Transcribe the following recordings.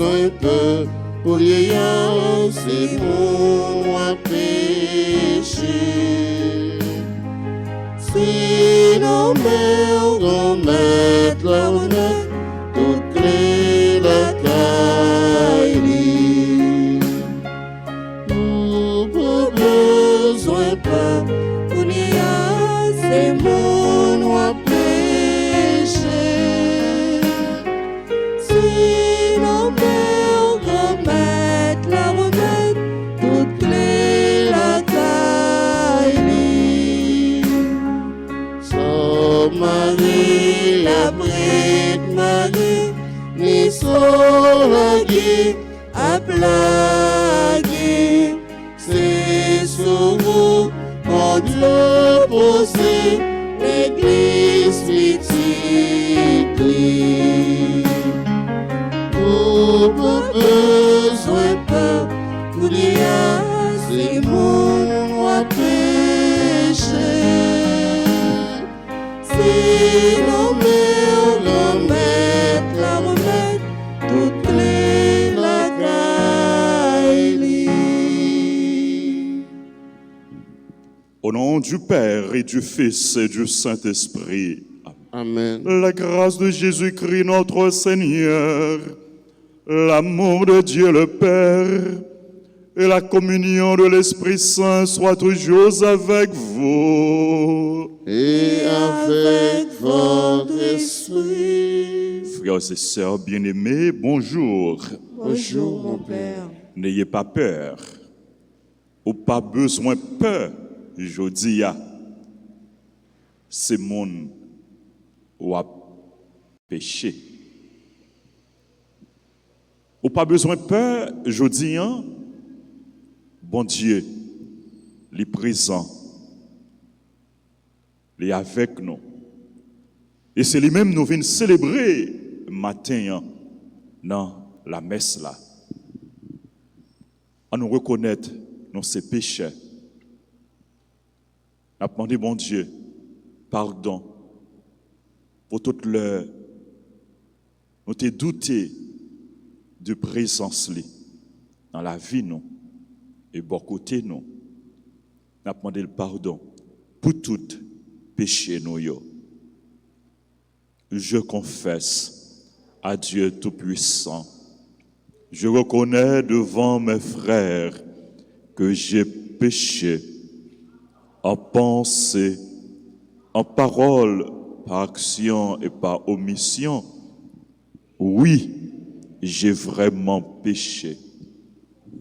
besoin peu pour vieillir, c'est mon péché. Si nos mères remettent la honnête, toute clé la caille. Nous pas besoin peu pour vieillir, c'est mon péché. Si nos mères remettent la honnête, toute clé la caille. Marie, la bride Marie, ni solagé, à plaguer. C'est sur vous, mon Dieu posé, l'église petite. Pour besoin peu, pour dire, c'est mon roi péché. Si nos mères remettent la remède, toute clé la caille. Au nom du Père et du Fils et du Saint-Esprit. Amen. La grâce de Jésus-Christ notre Seigneur, l'amour de Dieu le Père et la communion de l'Esprit Saint soient toujours avec vous. Et avec votre esprit. Frères et sœurs bien-aimés, bonjour. Bonjour mon Père. N'ayez pas peur, ou pas besoin peur, je dis ya. C'est mon ou a péché. Ou pas besoin peur, je dis ya. Bon Dieu, il est présent, il est avec nous. Et c'est lui-même nous venons célébrer matin dans la messe là. À nous reconnaître nos ces péchés. À demander, bon Dieu, pardon pour toute l'heure. Nous t'ai douté de présence li dans la vie nous et bon côté nous. N'a demandé le pardon pour tout péché nous yo. Je confesse à Dieu Tout-Puissant. Je reconnais devant mes frères que j'ai péché en pensée, en parole, par action et par omission. Oui, j'ai vraiment péché.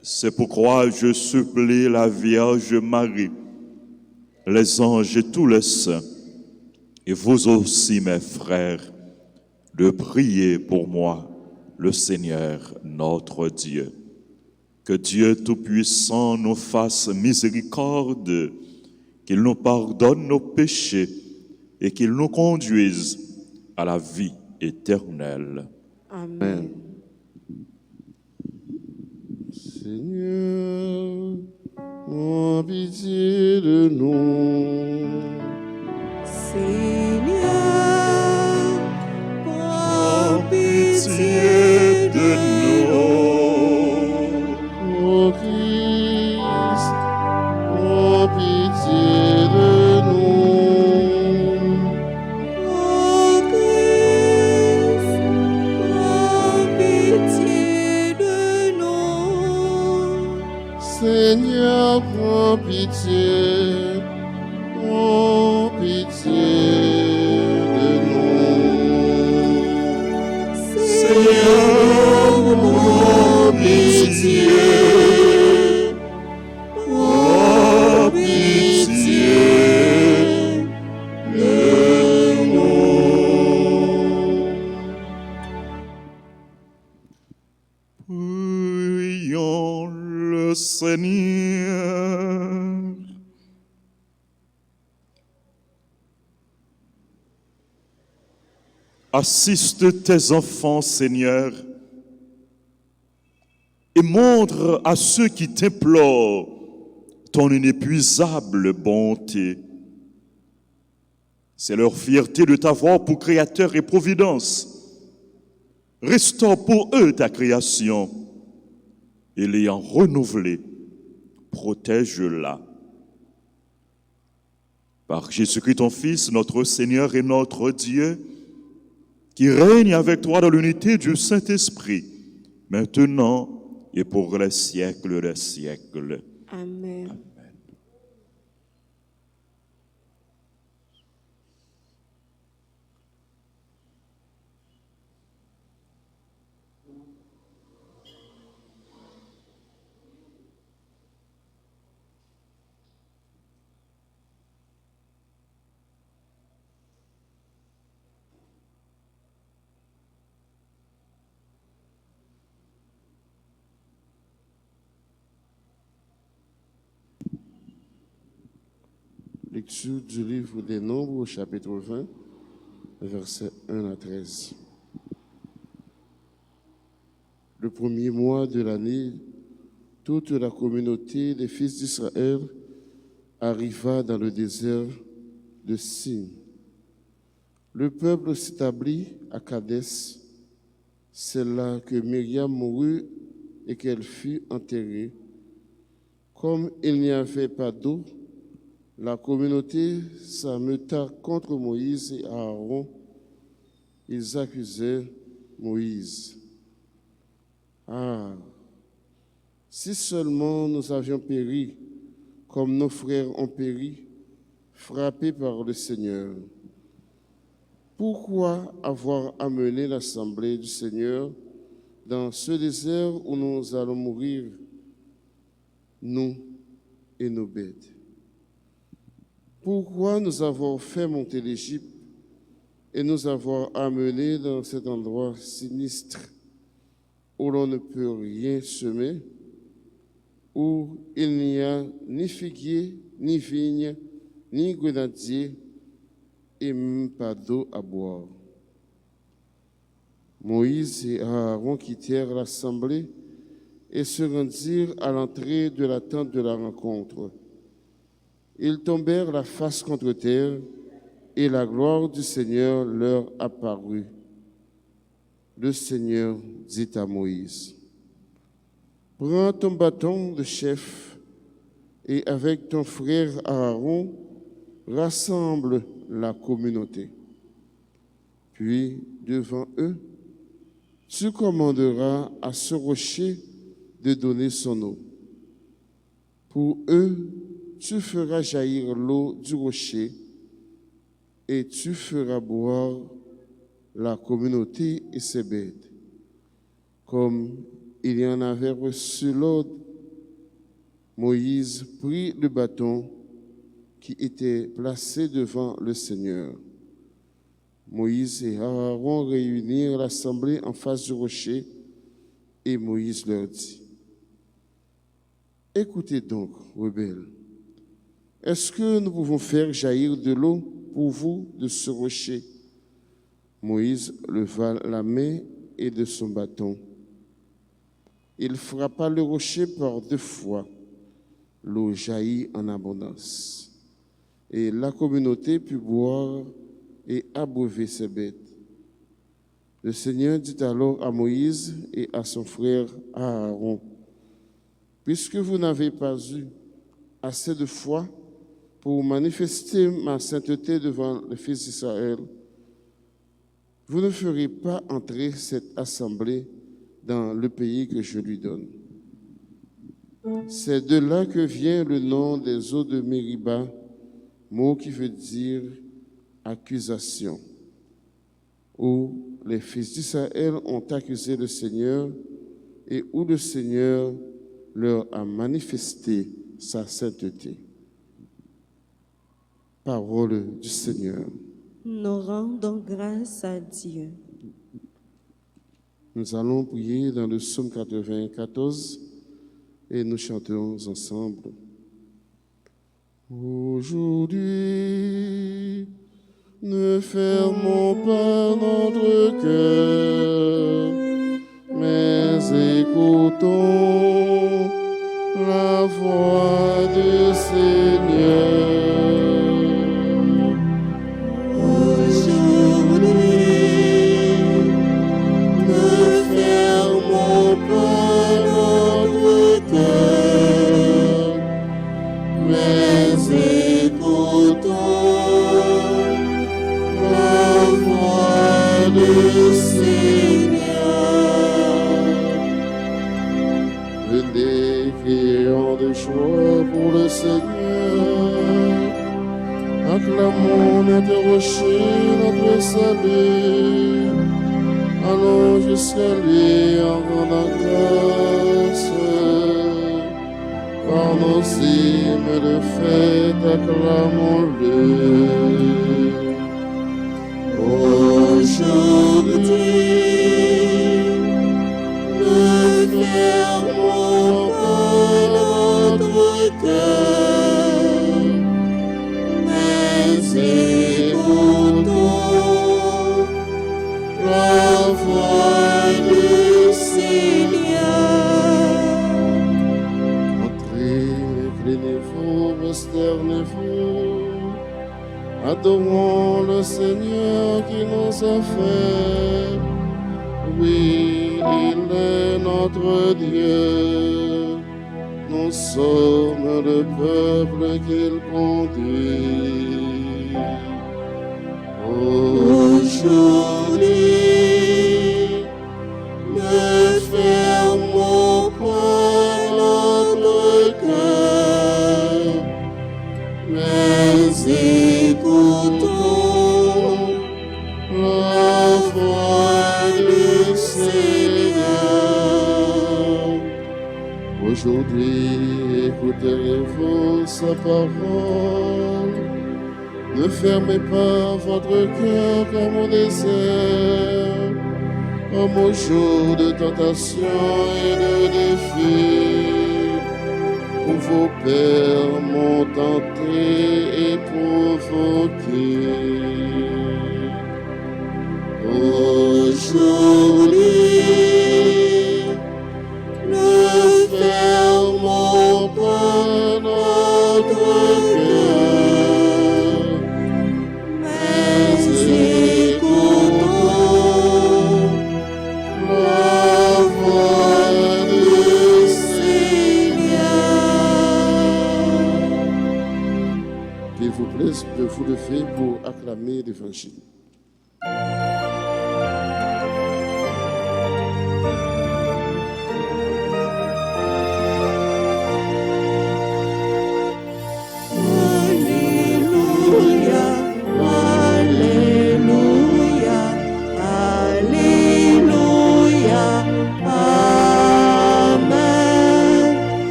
C'est pourquoi je supplie la Vierge Marie, les anges et tous les saints, et vous aussi, mes frères, de prier pour moi, le Seigneur, notre Dieu. Que Dieu Tout-Puissant nous fasse miséricorde, qu'il nous pardonne nos péchés et qu'il nous conduise à la vie éternelle. Amen. Seigneur, en pitié de nous. Seigneur, prends pitié de nous. Ô Christ, en pitié de nous. Ô Christ, prends pitié de nous. Seigneur, prends pitié, prends pitié de nous. Seigneur, prends pitié, prends pitié de nous. Prions le Seigneur. Assiste tes enfants, Seigneur, et montre à ceux qui t'implorent ton inépuisable bonté. C'est leur fierté de t'avoir pour créateur et providence. Restaure pour eux ta création et l'ayant renouvelée, protège-la. Par Jésus-Christ, ton Fils, notre Seigneur et notre Dieu, qui règne avec toi dans l'unité du Saint-Esprit, maintenant et pour les siècles des siècles. Amen. Lecture du livre des Nombres, chapitre 20, versets 1 à 13. Le premier mois de l'année, toute la communauté des fils d'Israël arriva dans le désert de Sin. Le peuple s'établit à Kadès. C'est là que Myriam mourut et qu'elle fut enterrée. Comme il n'y avait pas d'eau, la communauté s'ameuta contre Moïse et Aaron. Ils accusaient Moïse. Ah, si seulement nous avions péri, comme nos frères ont péri, frappés par le Seigneur. Pourquoi avoir amené l'assemblée du Seigneur dans ce désert où nous allons mourir, nous et nos bêtes? Pourquoi nous avons fait monter l'Égypte et nous avoir amenés dans cet endroit sinistre où l'on ne peut rien semer, où il n'y a ni figuier, ni vigne, ni grenadier, et même pas d'eau à boire? Moïse et Aaron quittèrent l'assemblée et se rendirent à l'entrée de la tente de la rencontre. Ils tombèrent la face contre terre, et la gloire du Seigneur leur apparut. Le Seigneur dit à Moïse: prends ton bâton de chef et avec ton frère Aaron, rassemble la communauté. Puis, devant eux, tu commanderas à ce rocher de donner son eau. Pour eux, tu feras jaillir l'eau du rocher et tu feras boire la communauté et ses bêtes. Comme il y en avait reçu l'ordre, Moïse prit le bâton qui était placé devant le Seigneur. Moïse et Aaron réunirent l'assemblée en face du rocher et Moïse leur dit: écoutez donc, rebelles, est-ce que nous pouvons faire jaillir de l'eau pour vous de ce rocher? Moïse leva la main et de son bâton. Il frappa le rocher par 2 fois. L'eau jaillit en abondance. Et la communauté put boire et abreuver ses bêtes. Le Seigneur dit alors à Moïse et à son frère Aaron: puisque vous n'avez pas eu assez de foi pour manifester ma sainteté devant les fils d'Israël, vous ne ferez pas entrer cette assemblée dans le pays que je lui donne. C'est de là que vient le nom des eaux de Mériba, mot qui veut dire accusation, où les fils d'Israël ont accusé le Seigneur et où le Seigneur leur a manifesté sa sainteté. Parole du Seigneur. Nous rendons grâce à Dieu. Nous allons prier dans le psaume 94 et nous chantons ensemble. Aujourd'hui, ne fermons pas notre cœur, mais écoutons la voix du Seigneur. Aujourd'hui, ne Acclamons notre rocher, notre salut. Allons jusqu'à lui en rendant grâce. Par nos hymnes de fête, acclamons-le. Aujourd'hui, ne fermons pas notre cœur, mais écoutons la voix du Seigneur. Entrez, inclinez-vous, prosternez-vous, adorons le Seigneur qui nous a fait. Oui, il est notre Dieu. Nous sommes le peuple qu'il conduit. Aujourd'hui, ne fermons pas notre cœur, mais écoutons la voix du Seigneur. Aujourd'hui, écouterez-vous sa parole. Ne fermez pas votre cœur comme au désert, comme au jour de tentation et de défi, où vos pères m'ont tenté et provoqué. Aujourd'hui, ne fermons pas notre cœur, mais écoutons la voix du Seigneur. Qu'il vous plaise de vous lever pour acclamer l'Évangile.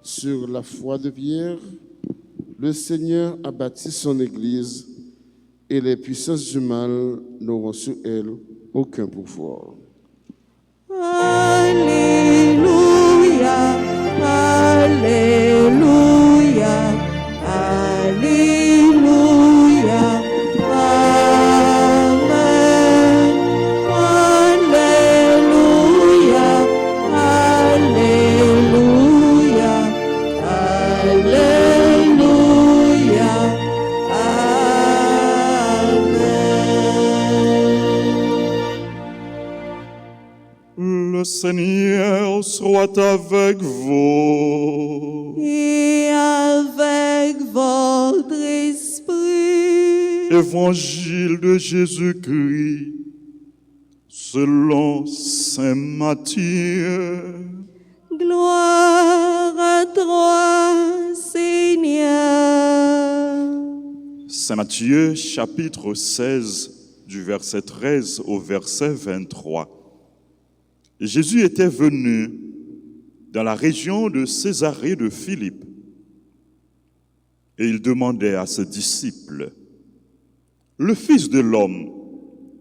Sur la foi de Pierre, le Seigneur a bâti son Église et les puissances du mal n'auront sur elle aucun pouvoir. Alléluia, Alléluia, Alléluia, Amen. Alléluia, Alléluia, Alléluia, Amen. Le Seigneur soit avec vous. Et avec votre esprit. Évangile de Jésus-Christ selon saint Matthieu. Gloire à toi, Seigneur. Saint Matthieu, chapitre 16, du verset 13 au verset 23. Jésus était venu dans la région de Césarée de Philippe et il demandait à ses disciples, « Le Fils de l'homme,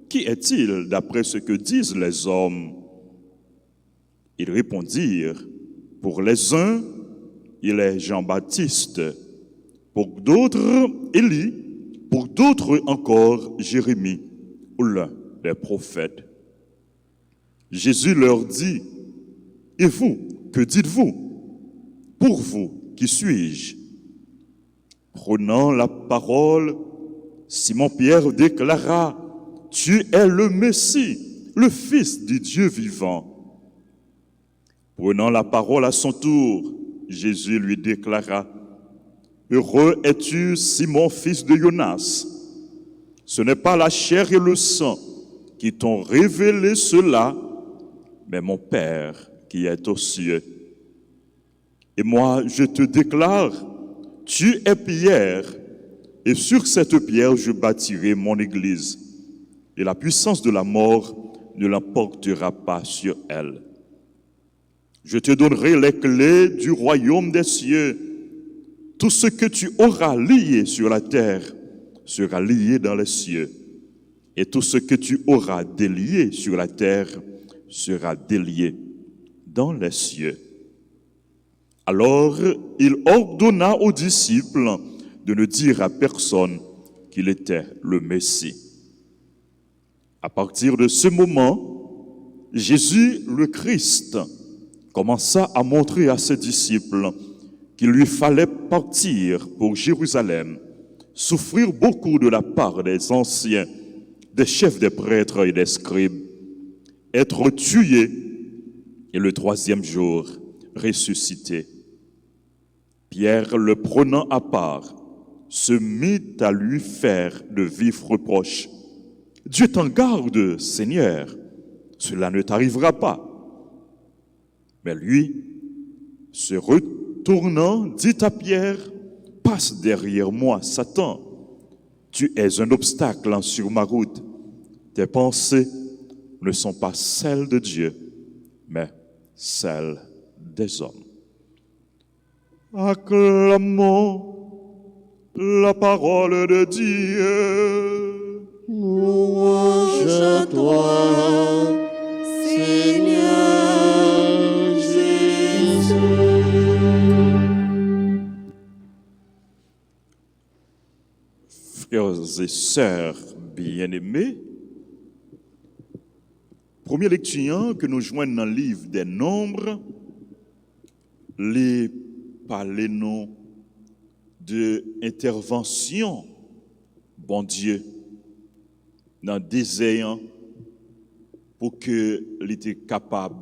qui est-il d'après ce que disent les hommes ?» Ils répondirent, « Pour les uns, il est Jean-Baptiste, pour d'autres, Élie, pour d'autres encore, Jérémie, ou l'un des prophètes. » Jésus leur dit, « Et vous, que dites-vous? Pour vous, qui suis-je » Prenant la parole, Simon-Pierre déclara, « Tu es le Messie, le Fils du Dieu vivant. » Prenant la parole à son tour, Jésus lui déclara, « Heureux es-tu, Simon, fils de Jonas. Ce n'est pas la chair et le sang qui t'ont révélé cela, mais mon Père qui est aux cieux. Et moi, je te déclare, tu es Pierre, et sur cette pierre, je bâtirai mon église. Et la puissance de la mort ne l'emportera pas sur elle. Je te donnerai les clés du royaume des cieux. Tout ce que tu auras lié sur la terre sera lié dans les cieux. Et tout ce que tu auras délié sur la terre sera délié dans les cieux. Alors il ordonna aux disciples de ne dire à personne qu'il était le Messie. À partir de ce moment, Jésus le Christ commença à montrer à ses disciples qu'il lui fallait partir pour Jérusalem, souffrir beaucoup de la part des anciens, des chefs des prêtres et des scribes, être tué et le troisième jour ressuscité. Pierre, le prenant à part, se mit à lui faire de vifs reproches. « Dieu t'en garde, Seigneur, cela ne t'arrivera pas. » Mais lui, se retournant, dit à Pierre, « Passe derrière moi, Satan. Tu es un obstacle sur ma route. Tes pensées ne sont pas celles de Dieu, mais celles des hommes. » Acclamons la parole de Dieu. Louange à toi, Seigneur Jésus. Frères et sœurs bien-aimés, première lecture que nous joignons dans le livre des Nombres, les parler non de intervention, bon Dieu, dans le désert pour que l'était capable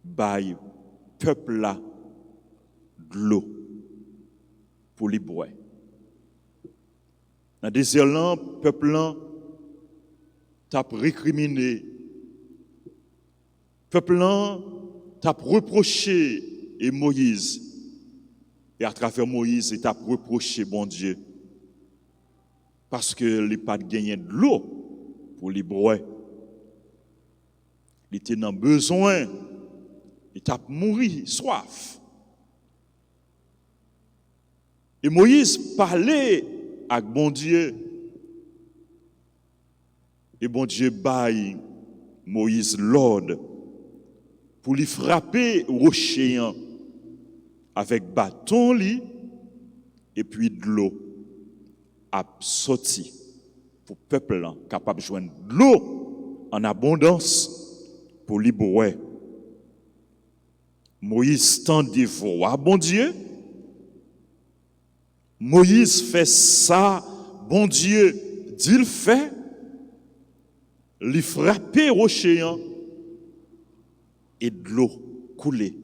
bailler peuple là de l'eau pour les boire. Dans le désert là, peuple là t'a récriminé, peuple là t'a reproché et Moïse. Et à travers Moïse, il t'a reproché, bon Dieu, parce que il pas gagné de l'eau pour les boire. Il était dans besoin, il t'a mouru, soif. Et Moïse parlait avec bon Dieu. Et bon Dieu baille Moïse l'ordre pour lui frapper rocher avec bâton li et puis de l'eau a sorti pour peuple là capable de joindre de l'eau en abondance pour li boire. Moïse tend des voix, bon Dieu. Moïse fait ça, bon Dieu, dit le fait, lui frapper rocher et de l'eau couler,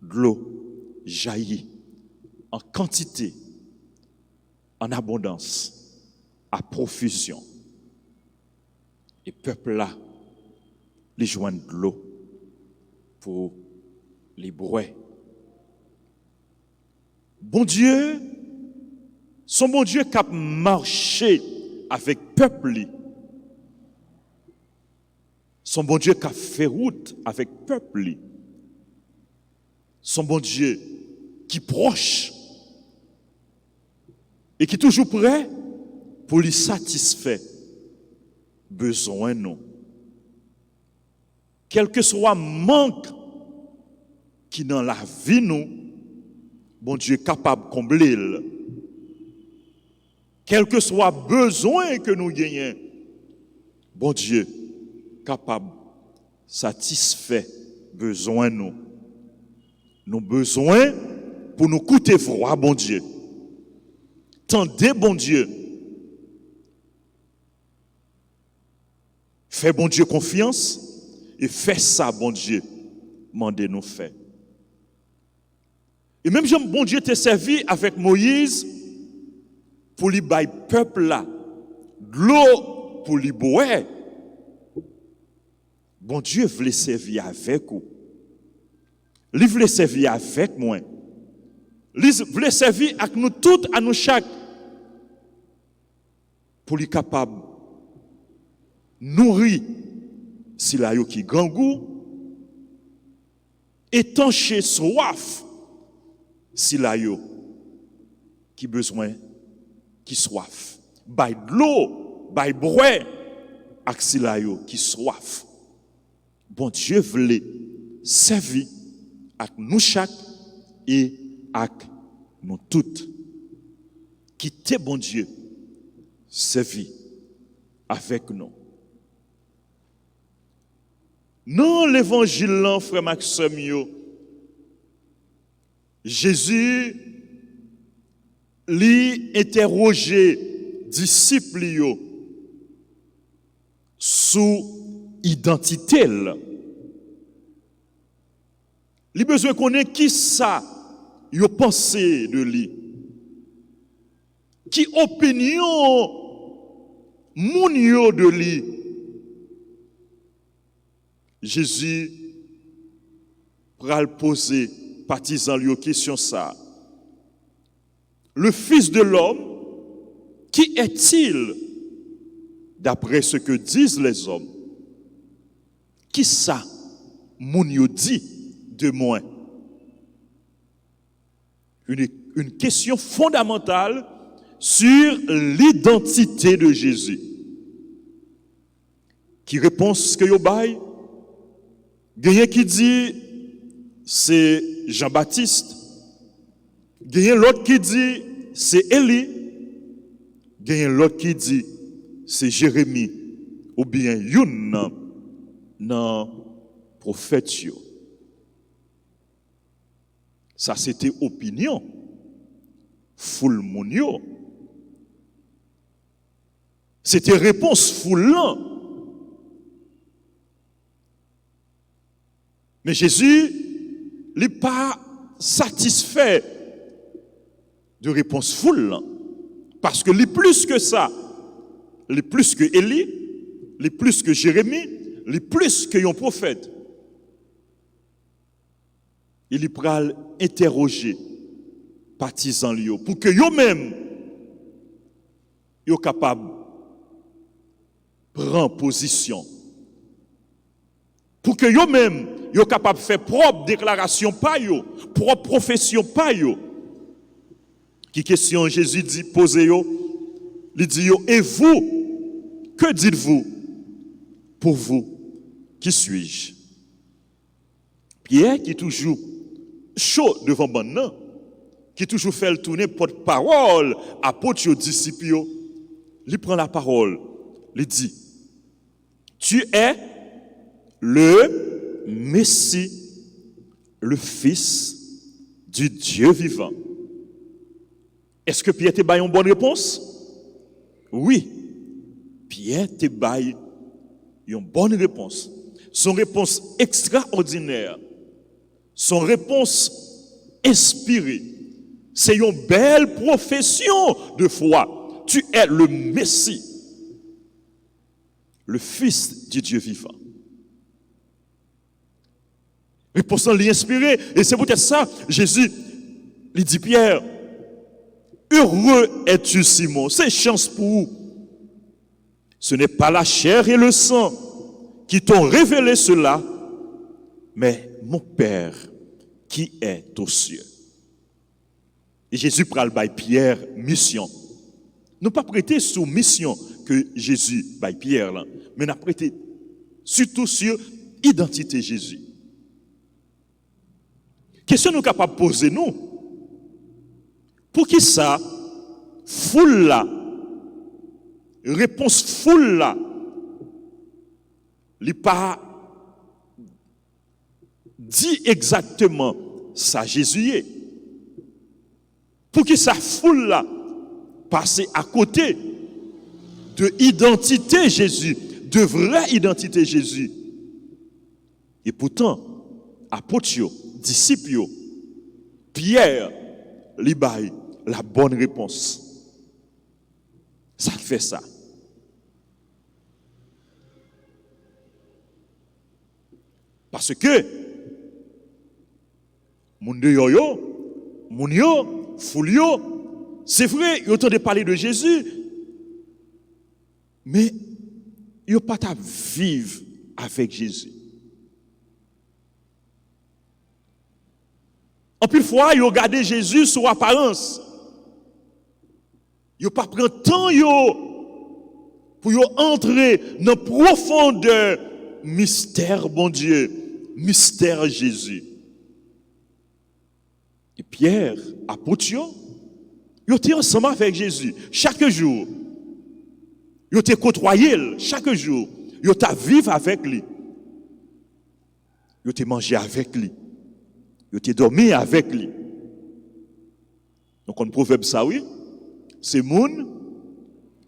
de l'eau jaillit en quantité, en abondance, à profusion. Et peuple là, les joignent de l'eau pour les boire. Bon Dieu, son bon Dieu qui a marché avec peuple, son bon Dieu qui a fait route avec peuple, son bon Dieu qui est proche et qui est toujours prêt pour lui satisfaire besoin nous. Quel que soit manque qui dans la vie nous, bon Dieu est capable de combler. Quel que soit besoin que nous gagnons, bon Dieu capable de satisfaire besoin nous. Nos besoins pour nous coûter froid, bon Dieu. Tendez, bon Dieu. Fais, bon Dieu, confiance et fais ça, bon Dieu. Mandez-nous faire. Et même Jean, bon Dieu t'a servi avec Moïse pour lui bailler peuple là, de l'eau pour lui boire. Bon Dieu voulait servir avec vous. Il voulait servir avec moi. Il voulait servir avec nous toutes, à nous chaque, pour lui capable nourrir si la yo qui grand goût, étancher soif si la yo qui besoin qui soif. Bay de l'eau, bay boire ak si la yo qui soif. Bon Dieu voulait servir avec nous chaque et avec nous toutes. Quitter bon Dieu, servir avec nous. Dans l'évangile, là, frère Maxime, Jésus lui interrogeait disciples sous identité. Il a besoin de connaître qui ça, il pensé de lui. Qui opinion moun yo de lui. Jésus pral poser partisan lui question ça. Le Fils de l'homme, qui est-il d'après ce que disent les hommes? Qui ça moun yo dit de moi? Une question fondamentale sur l'identité de Jésus. Qui répond ce que yo bail? Gagne qui dit c'est Jean-Baptiste. Gagne l'autre qui dit c'est Élie. Gagne l'autre qui dit c'est Jérémie ou bien Youn non prophète yo. Ça c'était opinion. Foule moun yo. C'était réponse foulant. Mais Jésus n'est pas satisfait de réponse foule. Parce que les plus que ça, les plus que Élie, les plus que Jérémie, les plus que un prophète, il y pral interroger partisans liyo pour que eux-mêmes yo capable prendre position. Pour que eux-mêmes yo capable faire propre déclaration pas yo, propre profession pas yo. Qui question Jésus dit posez yo, il dit yo et vous que dites-vous? Pour vous qui suis-je? Pierre qui toujours chaud devant maintenant, qui toujours fait le tourner porte-parole apôtre aux disciples, il prend la parole, il dit tu es le Messie, le Fils du Dieu vivant. Est-ce que Pierre te baille une bonne réponse? Oui. Pierre te baille une bonne réponse. Son réponse extraordinaire. Son réponse inspirée. C'est une belle profession de foi. Tu es le Messie, le Fils du Dieu vivant. Réponse l'inspirée. Et c'est peut-être ça, Jésus, il dit Pierre, heureux es-tu Simon, c'est chance pour vous. Ce n'est pas la chair et le sang qui t'ont révélé cela, mais mon Père qui est aux cieux. Et Jésus pral bay Pierre mission. Nous pas prêter sous mission que Jésus bay Pierre là, mais nous prêter surtout sur identité Jésus. Question nous capable poser nous. Pour qui ça foule là, réponse foule là, il pas dit exactement ça Jésus est. Pour que ça foule là passer à côté de identité Jésus, de vraie identité Jésus. Et pourtant, apôtres, disciples, Pierre, li baille la bonne réponse. Ça fait ça. Parce que, moun de yo, moun yo, foul yo, c'est vrai, ils entendent parler de Jésus, mais ils n'ont pas à vivre avec Jésus. En plus fois, ils ont regardé Jésus sous apparence. Ils n'ont pas pris le temps pour entrer dans la profondeur mystère, bon Dieu, mystère Jésus. Et Pierre, apôtre, ils étaient ensemble avec Jésus chaque jour. Ils étaient côtoyés chaque jour. Ils étaient vivre avec lui. Ils étaient mangé avec lui. Ils étaient dormi avec lui. Donc on proverbe ça, oui. C'est moun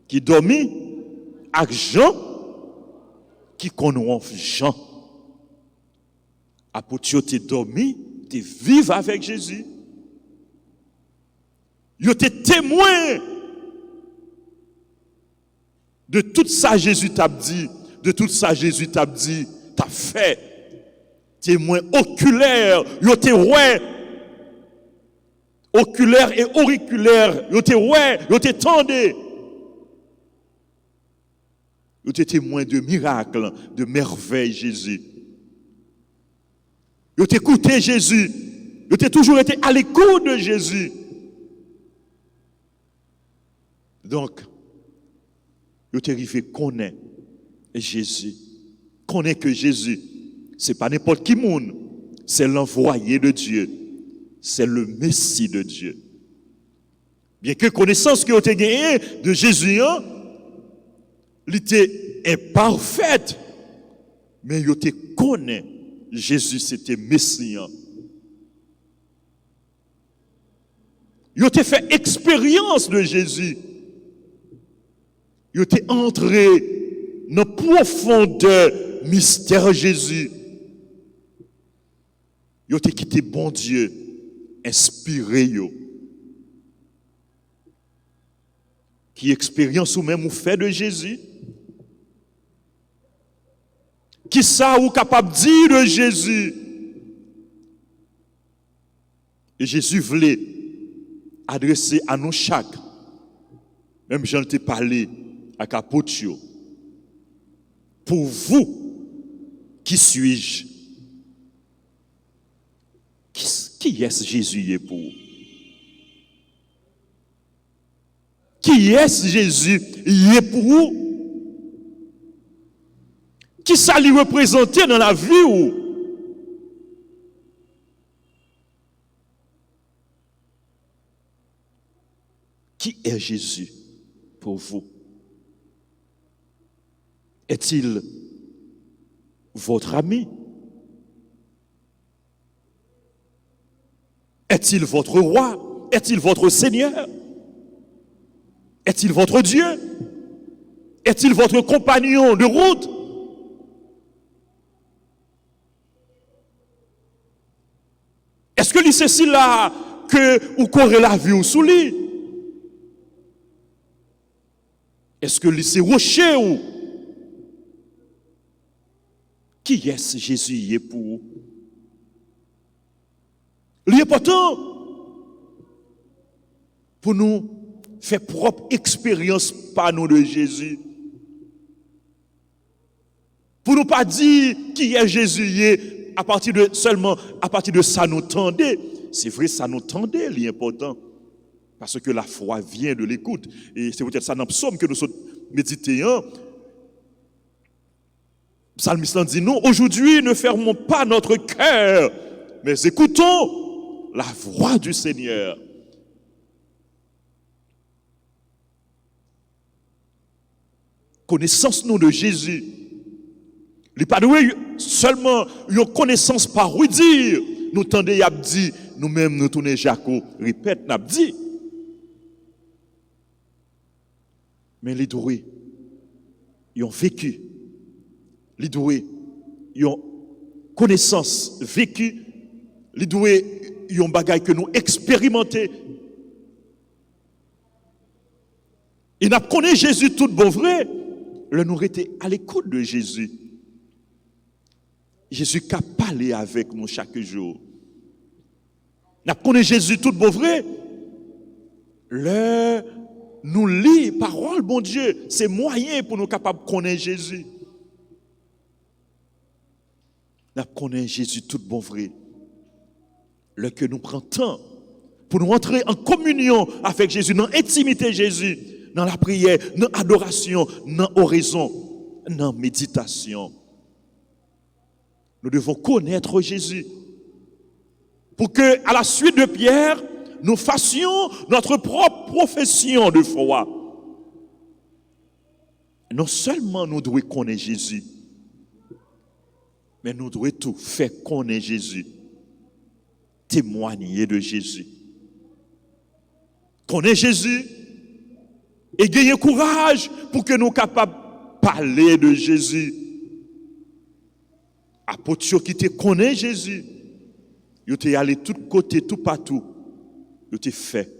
qui dormi avec Jean qui connaît Jean. Apôtre, tu es dormi, tu vives avec Jésus. Tu es témoin de tout ça Jésus t'a dit, de tout ça Jésus t'a dit, t'a fait. Témoin oculaire, tu es ouais. Oculaire et auriculaire, tu es ouais, tu es tendé. Tu es témoin de miracles, de merveilles Jésus. Vous avez écouté Jésus. Vous avez toujours été à l'écoute de Jésus. Donc, vous avez arrivé à connaître Jésus. Connaître que Jésus, ce n'est pas n'importe qui monde. C'est l'envoyé de Dieu. C'est le Messie de Dieu. Bien que connaissance que vous avez gagnée de Jésus, elle était imparfaite. Mais vous avez connaît Jésus, c'était Messie. Vous avez fait expérience de Jésus. Vous avez entré dans la profondeur mystère Jésus. Vous avez quitté bon Dieu, inspiré. Qui expérience ou même vous fait de Jésus? Qui ça ou capable de dire de Jésus? Et Jésus voulait adresser à nous chaque, même j'en ai parlé à Capotio, pour vous, qui suis-je? Qui est-ce Jésus est pour vous? Qui est-ce Jésus est pour vous? Qui ça lui représenter dans la vie ou? Qui est Jésus pour vous? Est-il votre ami? Est-il votre roi? Est-il votre Seigneur? Est-il votre Dieu? Est-il votre compagnon de route? Est-ce que c'est ceci là que vous courez la vie ou sous lui? Est-ce que c'est rocher ou? Qui est-ce Jésus est pour vous? L'important pour nous faire propre expérience par nous de Jésus. Pour nous pas dire qui est Jésus est seulement à partir de ça nous tendez. C'est vrai, ça nous tendez, l'important. Parce que la foi vient de l'écoute. Et c'est peut-être ça dans le psaume que nous sommes médités. Psalmiste dit, nous, aujourd'hui, ne fermons pas notre cœur, mais écoutons la voix du Seigneur. Connaissance nous de Jésus. Il pas seulement une connaissance par oui dire. Nous tendez à dire, nous-mêmes nous tournons Jaco, répète, n'a dit. Mais les doués, ils ont vécu. Les doués, ils ont connaissance, vécu il doit y a un bagage que nous expérimenter. Et nous connaissons Jésus tout bon vrai. Là, nous étions à l'écoute de Jésus. Jésus qui a parlé avec nous chaque jour. Nous connaissons Jésus tout bon vrai. Là, nous lisons parole, bon Dieu. C'est moyen pour nous capables de connaître Jésus. Nous connaissons Jésus tout bon vrai. Là que nous prenons temps pour nous entrer en communion avec Jésus, dans l'intimité de Jésus, dans la prière, dans l'adoration, dans l'oraison, dans la méditation. Nous devons connaître Jésus pour que, à la suite de Pierre, nous fassions notre propre profession de foi. Non seulement nous devons connaître Jésus, mais nous devons tout faire connaître Jésus, témoigner de Jésus. Connaître Jésus et gagner courage pour que nous soyons capables de parler de Jésus. Apôtres qui te connaissent Jésus, ils sont allés de tous côtés, tout partout. Ils ont fait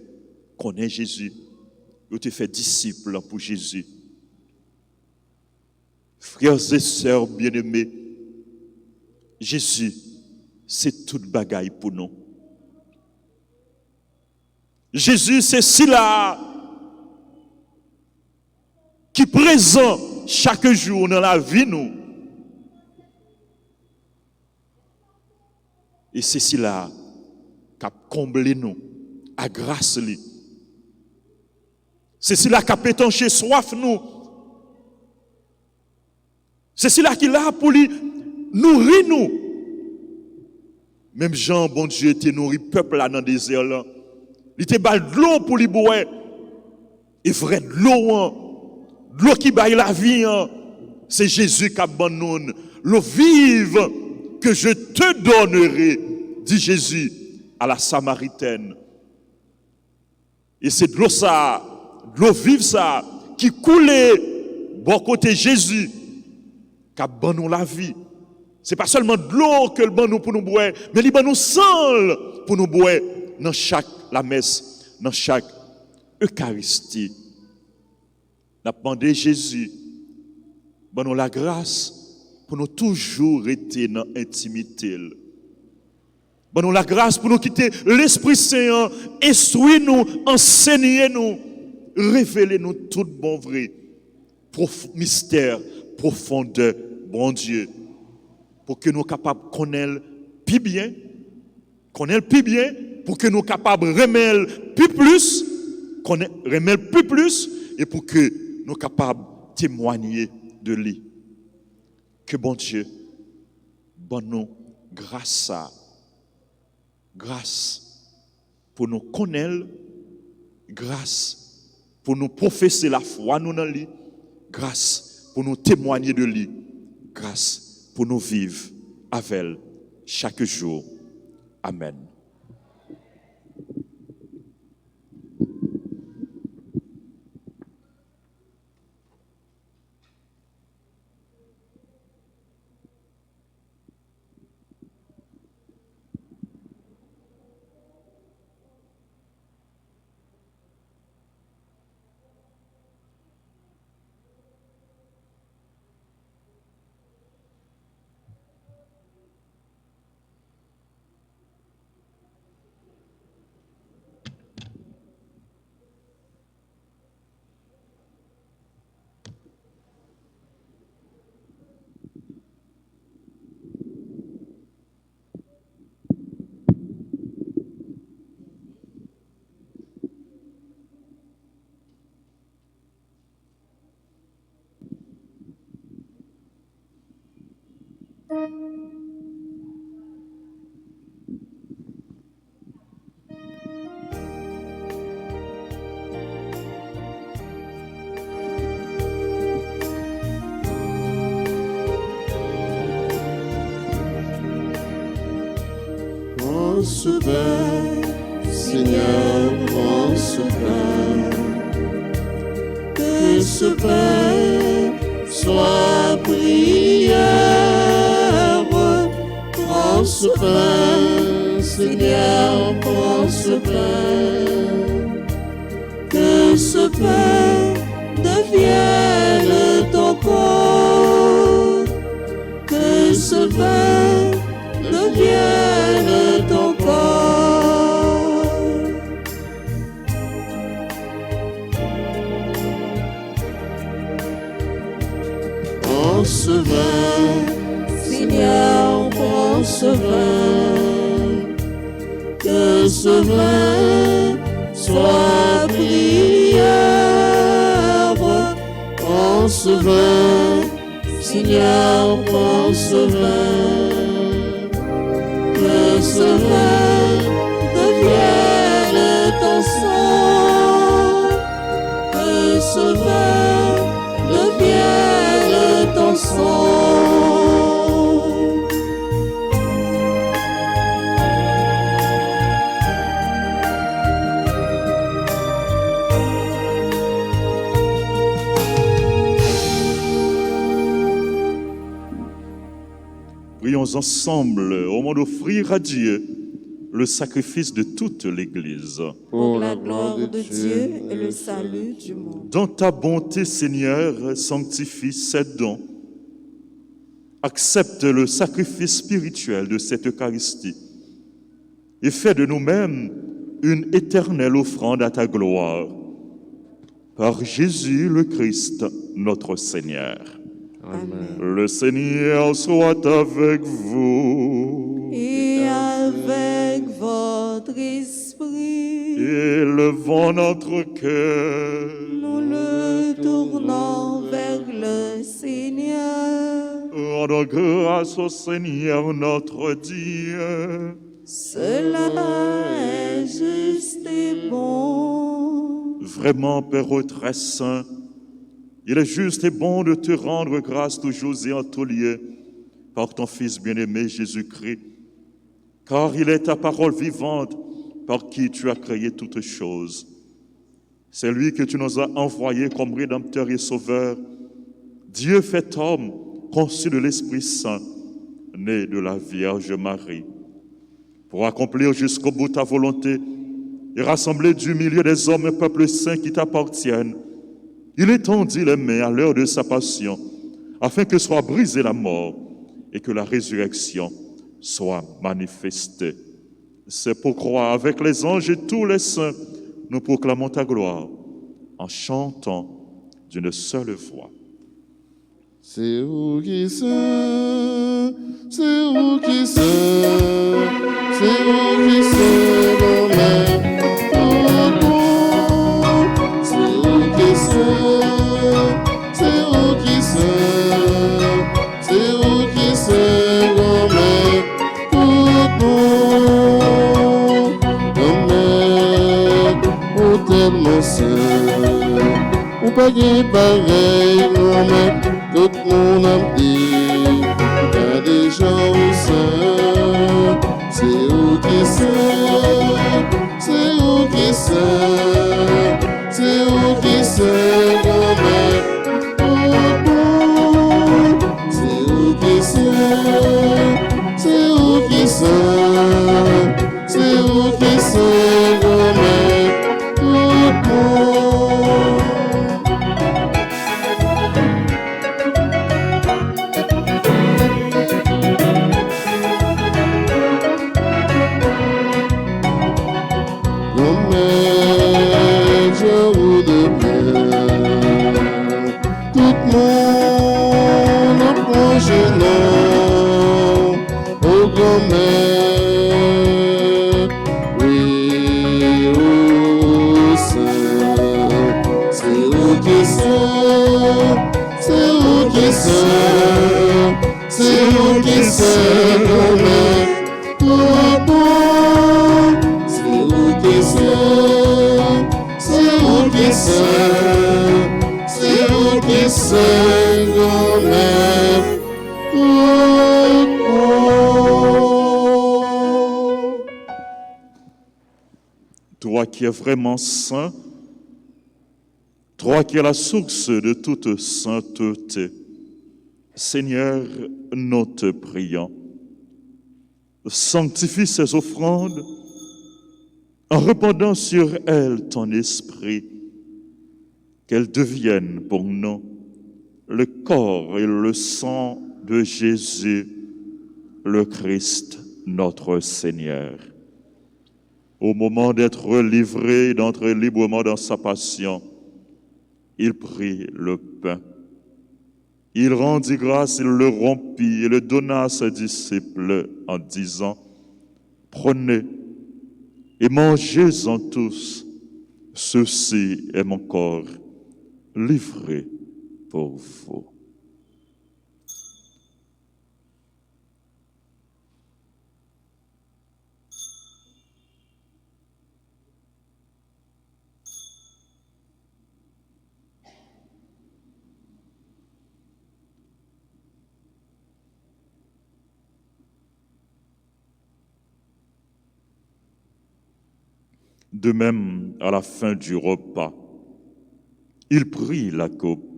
connaître Jésus. Ils ont fait disciples pour Jésus. Frères et sœurs bien-aimés, Jésus, c'est toute bagaille pour nous. Jésus, c'est celui-là qui est présent chaque jour dans la vie nous. Et c'est celui-là qui a comblé nous à grâce lui. C'est celui-là qui a pétanché soif nous. C'est celui-là qui est là pour lui nourrir nous. Même Jean, bon Dieu, était nourri peuple là dans le désert là. Il était bal de l'eau pour lui boire. Et vrai de l'eau qui baille la vie, hein. C'est Jésus qui abandonne l'eau vive que je te donnerai, dit Jésus à la Samaritaine. Et c'est de l'eau ça, de l'eau vive ça, qui coulait bon côté Jésus, qui abandonne la vie. C'est pas seulement de l'eau que le bon nous pour nous boire, mais il nous sang pour nous boire dans chaque la messe, dans chaque Eucharistie. Nous avons demandé Jésus, bon nous la grâce pour nous toujours rester dans l'intimité. Bon nous la grâce pour nous quitter l'Esprit Saint, instruire-nous, enseigner-nous, révéler-nous tout bon vrai, mystère, profondeur, bon Dieu, pour que nous soyons capables de connaître plus bien, pour que nous soyons capables de remettre plus plus, et pour que nous soyons capables de témoigner de lui. Que bon Dieu, bon nous, grâce pour nous connaître, grâce pour nous professer la foi nous dans lui, grâce pour nous témoigner de lui, grâce pour nous vivre avec elle chaque jour. Amen. Prends ce pain, Seigneur, prends ce pain. Que ce pain soit prière. Prends ce pain, Seigneur, prends ce pain, que ce pain devienne ton corps, que ce pain devienne ton corps. Prends ce vin, Seigneur, prends ce vin, que ce vin soit prière. prends ce vin, Seigneur, prends ce vin, que ce vin devienne ton sang, que ce vin devienne ton sang. Prions ensemble au moment d'offrir à Dieu le sacrifice de toute l'Église. Pour la gloire de Dieu et le salut du monde. Dans ta bonté, Seigneur, sanctifie ces dons. Accepte le sacrifice spirituel de cette Eucharistie et fais de nous-mêmes une éternelle offrande à ta gloire. Par Jésus le Christ, notre Seigneur. Amen. Le Seigneur soit avec vous. Et avec votre esprit, Élevons notre cœur. nous le tournons vers le Seigneur. Rendons grâce au Seigneur notre Dieu. Cela est juste et bon. Vraiment, Père très saint, il est juste et bon de te rendre grâce toujours et en tout lieu par ton Fils bien-aimé Jésus-Christ, car il est ta parole vivante par qui tu as créé toutes choses. C'est lui que tu nous as envoyé comme Rédempteur et Sauveur, Dieu fait homme, conçu de l'Esprit Saint, né de la Vierge Marie, pour accomplir jusqu'au bout ta volonté et rassembler du milieu des hommes un peuple saint qui t'appartiennent. Il étendit les mains à l'heure de sa passion, afin que soit brisée la mort et que la résurrection soit manifestée. C'est pourquoi, avec les anges et tous les saints, nous proclamons ta gloire en chantant d'une seule voix. c'est vous qui saint, c'est vous qui saint, c'est vous qui saint, Romain, tout bon, c'est vous qui saint, c'est vous qui saint, c'est vous qui saint, Romain, tout bon, Romain, oh tellement saint, ou pas qui pareil, Romain. Tout mon âme dit, t'as des gens saints, c'est où qui saint, c'est où qui saint, c'est où qui saint, grand-mère, oh bon, c'est où qui saint, c'est où qui saint, c'est où qui saint, grand-mère, tout bon. Toi qui es vraiment saint, toi qui es la source de toute sainteté, Seigneur, nous te prions. sanctifie ces offrandes en répandant sur elles ton esprit, qu'elles deviennent pour nous le corps et le sang de Jésus, le Christ, notre Seigneur. Au moment d'être livré, d'entrer librement dans sa passion, il prit le pain. Il rendit grâce, il le rompit et le donna à ses disciples en disant, « Prenez et mangez-en tous, ceci est mon corps livré pour vous. » De même, à la fin du repas, il prit la coupe.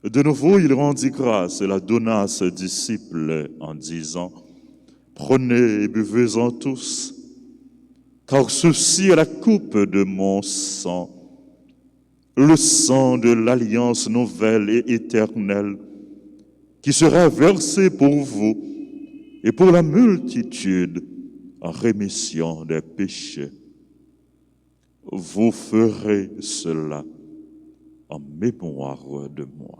De nouveau, il rendit grâce et la donna à ses disciples en disant, « Prenez et buvez-en tous, car ceci est la coupe de mon sang, le sang de l'alliance nouvelle et éternelle, qui sera versé pour vous et pour la multitude en rémission des péchés. Vous ferez cela en mémoire de moi. »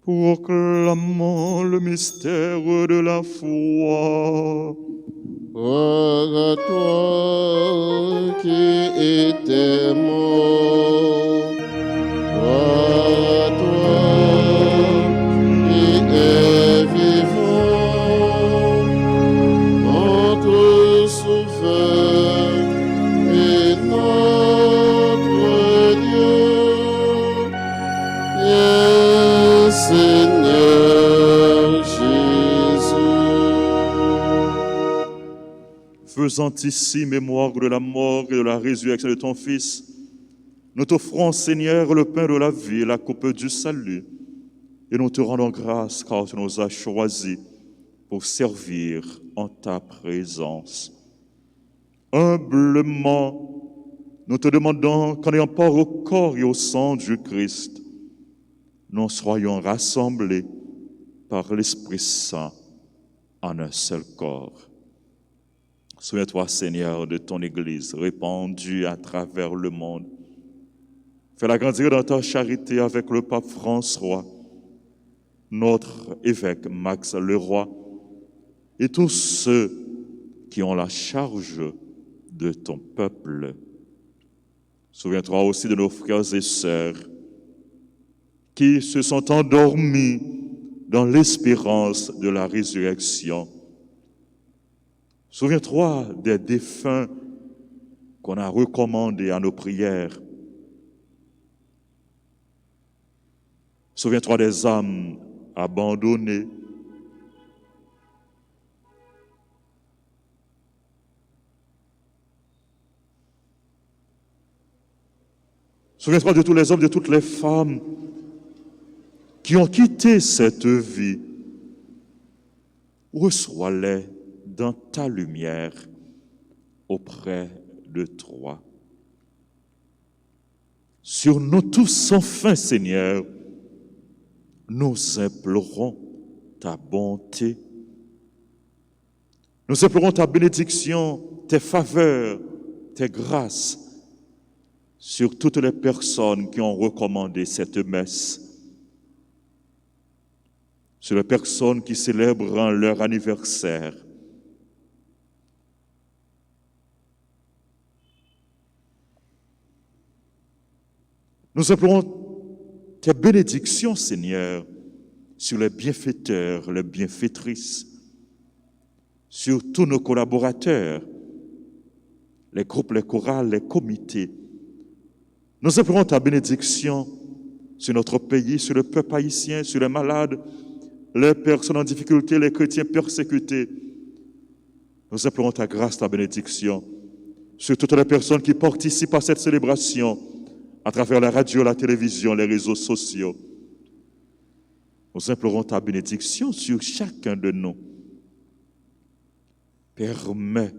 Proclamons le mystère de la foi. Gloire à toi qui étais mort. Gloire à toi qui es vivant. Notre Sauveur et notre Dieu. Et Seigneur Jésus. Faisant ici mémoire de la mort et de la résurrection de ton Fils, nous t'offrons, Seigneur, le pain de la vie et la coupe du salut. Et nous te rendons grâce car tu nous as choisis pour servir en ta présence. Humblement, nous te demandons qu'en ayant part au corps et au sang du Christ, nous soyons rassemblés par l'Esprit Saint en un seul corps. Souviens-toi, Seigneur, de ton Église répandue à travers le monde. Fais-la grandir dans ta charité avec le pape François, notre évêque Max Leroy et tous ceux qui ont la charge de ton peuple. Souviens-toi aussi de nos frères et sœurs qui se sont endormis dans l'espérance de la résurrection. Souviens-toi des défunts qu'on a recommandés à nos prières. Souviens-toi des âmes abandonnées. Souviens-toi de tous les hommes, de toutes les femmes qui ont quitté cette vie. Reçois-les dans ta lumière auprès de toi. Sur nous tous sans fin, Seigneur, nous implorons ta bonté. Nous implorons ta bénédiction, tes faveurs, tes grâces sur toutes les personnes qui ont recommandé cette messe, sur les personnes qui célèbrent leur anniversaire. Nous implorons tes bénédictions, Seigneur, sur les bienfaiteurs, les bienfaitrices, sur tous nos collaborateurs, les groupes, les chorales, les comités. Nous implorons ta bénédiction sur notre pays, sur le peuple haïtien, sur les malades, les personnes en difficulté, les chrétiens persécutés. Nous implorons ta grâce, ta bénédiction sur toutes les personnes qui participent à cette célébration à travers la radio, la télévision, les réseaux sociaux. Nous implorons ta bénédiction sur chacun de nous. Permets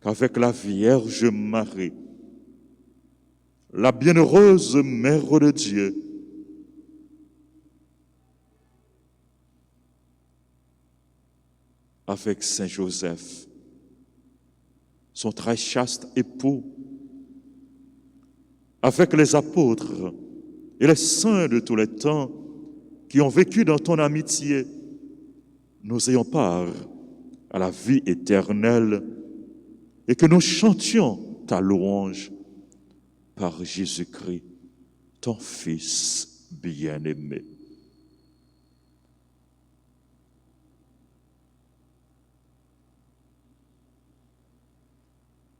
qu'avec la Vierge Marie, la bienheureuse Mère de Dieu, avec Saint Joseph, son très chaste époux, avec les apôtres et les saints de tous les temps qui ont vécu dans ton amitié, nous ayons part à la vie éternelle et que nous chantions ta louange par Jésus-Christ, ton Fils bien-aimé.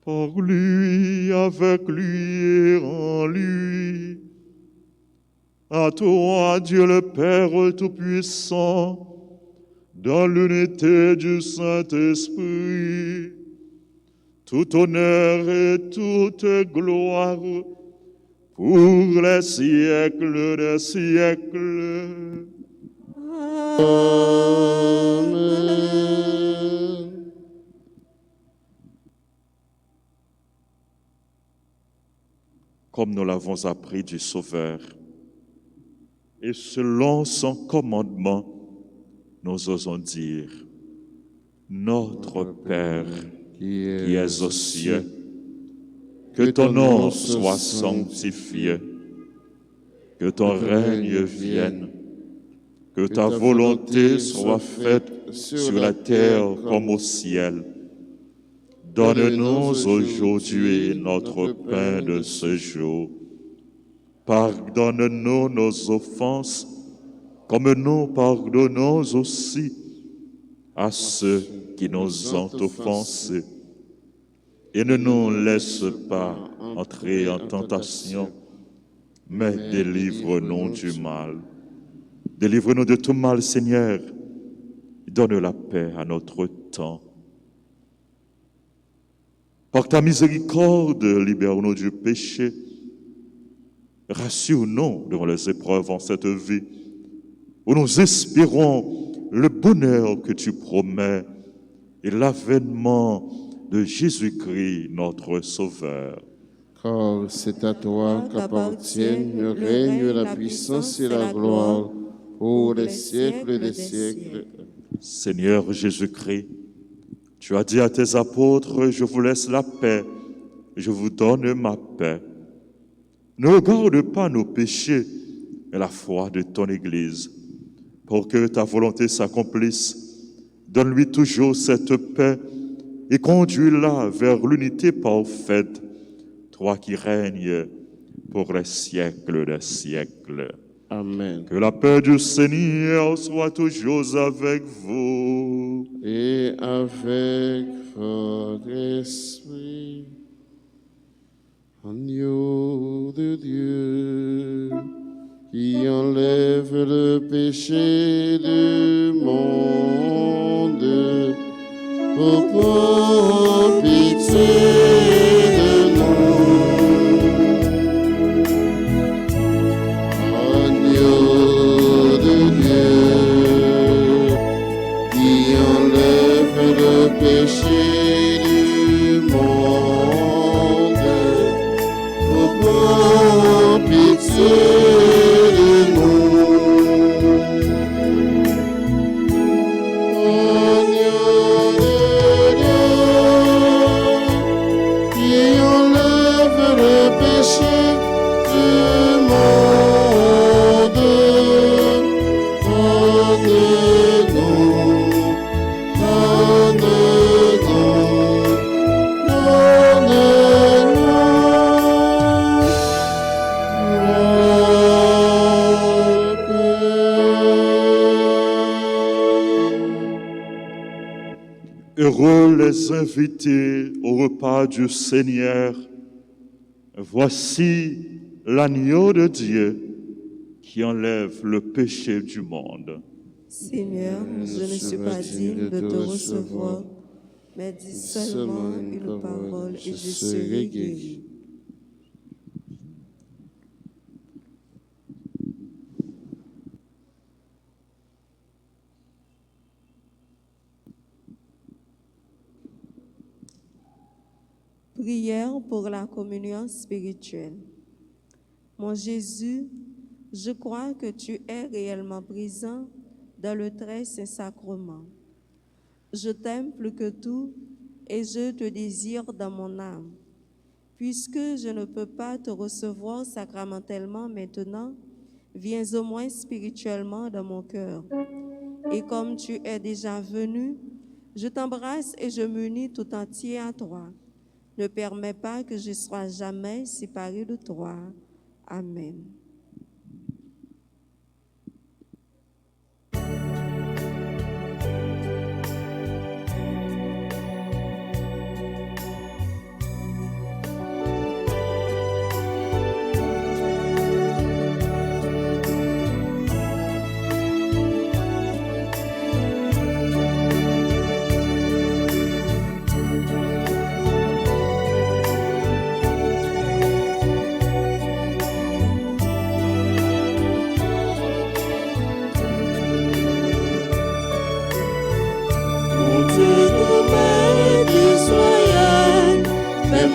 Par lui, avec lui et en lui, à toi, Dieu le Père Tout-Puissant, dans l'unité du Saint-Esprit, tout honneur et toute gloire pour les siècles des siècles. Amen. Comme nous l'avons appris du Sauveur, et selon son commandement, nous osons dire, Notre Père, qui es aux cieux, que ton nom soit sanctifié, que ton règne vienne, que ta volonté soit faite sur la terre comme au ciel. Donne-nous aujourd'hui notre pain de ce jour. Pardonne-nous nos offenses, comme nous pardonnons aussi à ceux qui nous ont offensés. Et ne nous laisse pas entrer en tentation, mais délivre-nous du mal. Délivre-nous de tout mal, Seigneur. Donne la paix à notre temps. Par ta miséricorde, libère-nous du péché. Rassure-nous devant les épreuves en cette vie, où nous espérons le bonheur que tu promets et l'avènement de Jésus-Christ, notre Sauveur. Car c'est à toi qu'appartiennent le règne, la puissance et la gloire pour les siècles des siècles. Seigneur Jésus-Christ, tu as dit à tes apôtres, je vous laisse la paix, je vous donne ma paix. Ne regarde pas nos péchés, mais la foi de ton Église. Pour que ta volonté s'accomplisse, donne-lui toujours cette paix et conduis-la vers l'unité parfaite, toi qui règnes pour les siècles des siècles. Amen. Que la paix du Seigneur soit toujours avec vous. Et avec votre esprit, agneau de Dieu, qui enlève le péché du monde, prends pitié de nous. Agneau de Dieu, qui enlève le péché du monde, prends pitié de nous. Agneau de Dieu, qui enlève le péché du monde, les invités au repas du Seigneur. Voici l'agneau de Dieu qui enlève le péché du monde. Seigneur, je ne suis pas digne de te recevoir, mais dis seulement une parole et je serai guéri. Prière pour la communion spirituelle. Mon Jésus, je crois que tu es réellement présent dans le très saint sacrement. Je t'aime plus que tout et je te désire dans mon âme. Puisque je ne peux pas te recevoir sacramentellement maintenant, viens au moins spirituellement dans mon cœur. Et comme tu es déjà venu, je t'embrasse et je m'unis tout entier à toi. Ne permets pas que je sois jamais séparé de toi. Amen.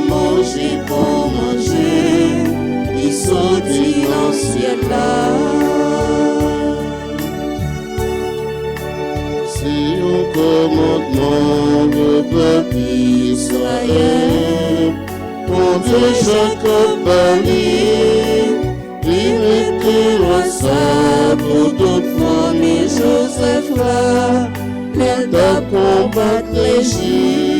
Manger pour manger, il sortit dans le ciel là. C'est un commandement de peuple Israël, pour Dieu Jacob parler, il mettra ça pour toute famille Joseph là, l'aide à combattre l'Égypte.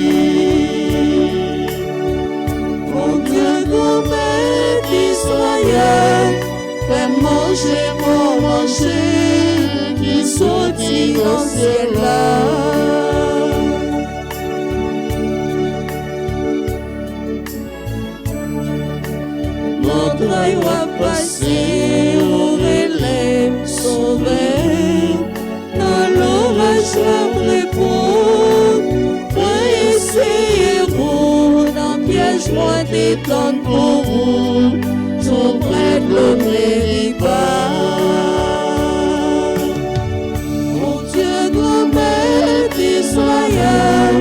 Grand-mère d'Israël, fais manger pour manger, qui sortit dans le ciel là. Notre œil va passer au relais sauvé, dans l'orage va répondre, va essayer dans piège loin des temps pour vous, tout près de l'autre pas. Mon Dieu, grand-mère d'Israël,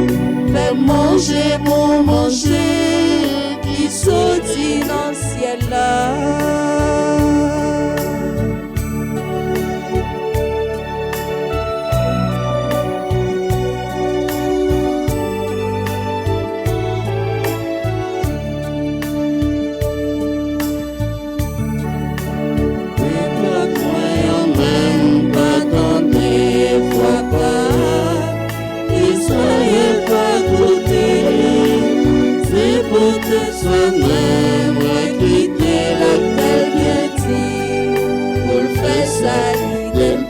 fais manger pour manger, qui sortit dans le ciel là. Soi-même quitter la belle bientôt pour le faire salir d'elle.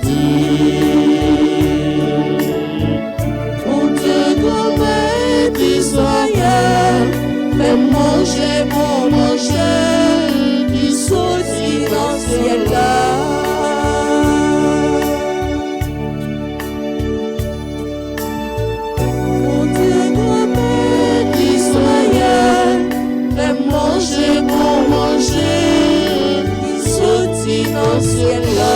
Mon Dieu, grand-mère d'Israël, fais manger pour manger, qui sortit dans le ciel là. Mon Dieu, grand-mère d'Israël, fais manger pour manger, qui sortit dans le ciel là.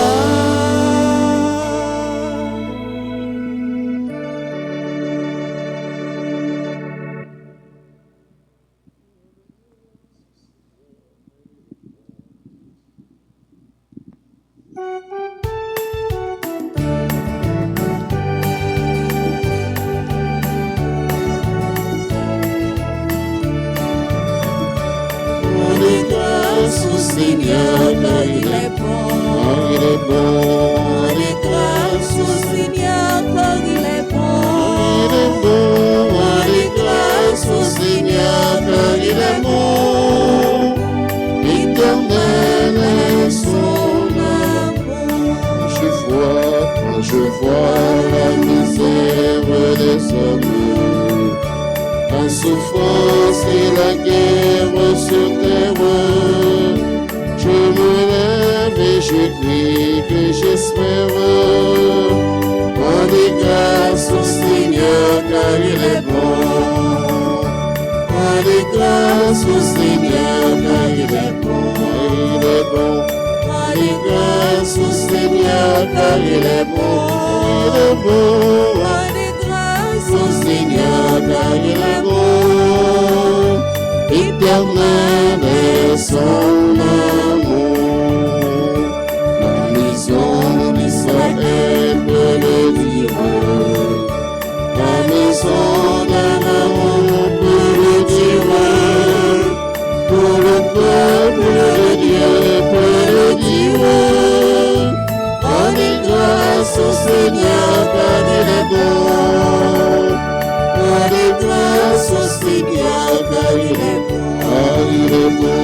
Seigneur, car il est bon, il est bon. Rendez grâce au Seigneur, car il est bon, Il est bon. Rendez grâce au Seigneur, car il est bon. L'Éternel est son amour. Quand je vois la misère des hommes, la souffrance et la guerre sur terre. Je me lève et je crie que j'espère. Rendez grâce au Seigneur car il est bon. Rendez grâce au Seigneur car il est bon. Il est bon. Rendez grâce au Seigneur car il est bon. Il est bon. Rendez grâce au Seigneur car il est bon. Éternel est son amour. La maison d'Israël peut le dire. La maison d'un amour peut le dire. Pour le peuple de Dieu peut le dire. Rendez grâce au Seigneur car il est bon. Rendez grâce au Seigneur car il est bon. Il est bon.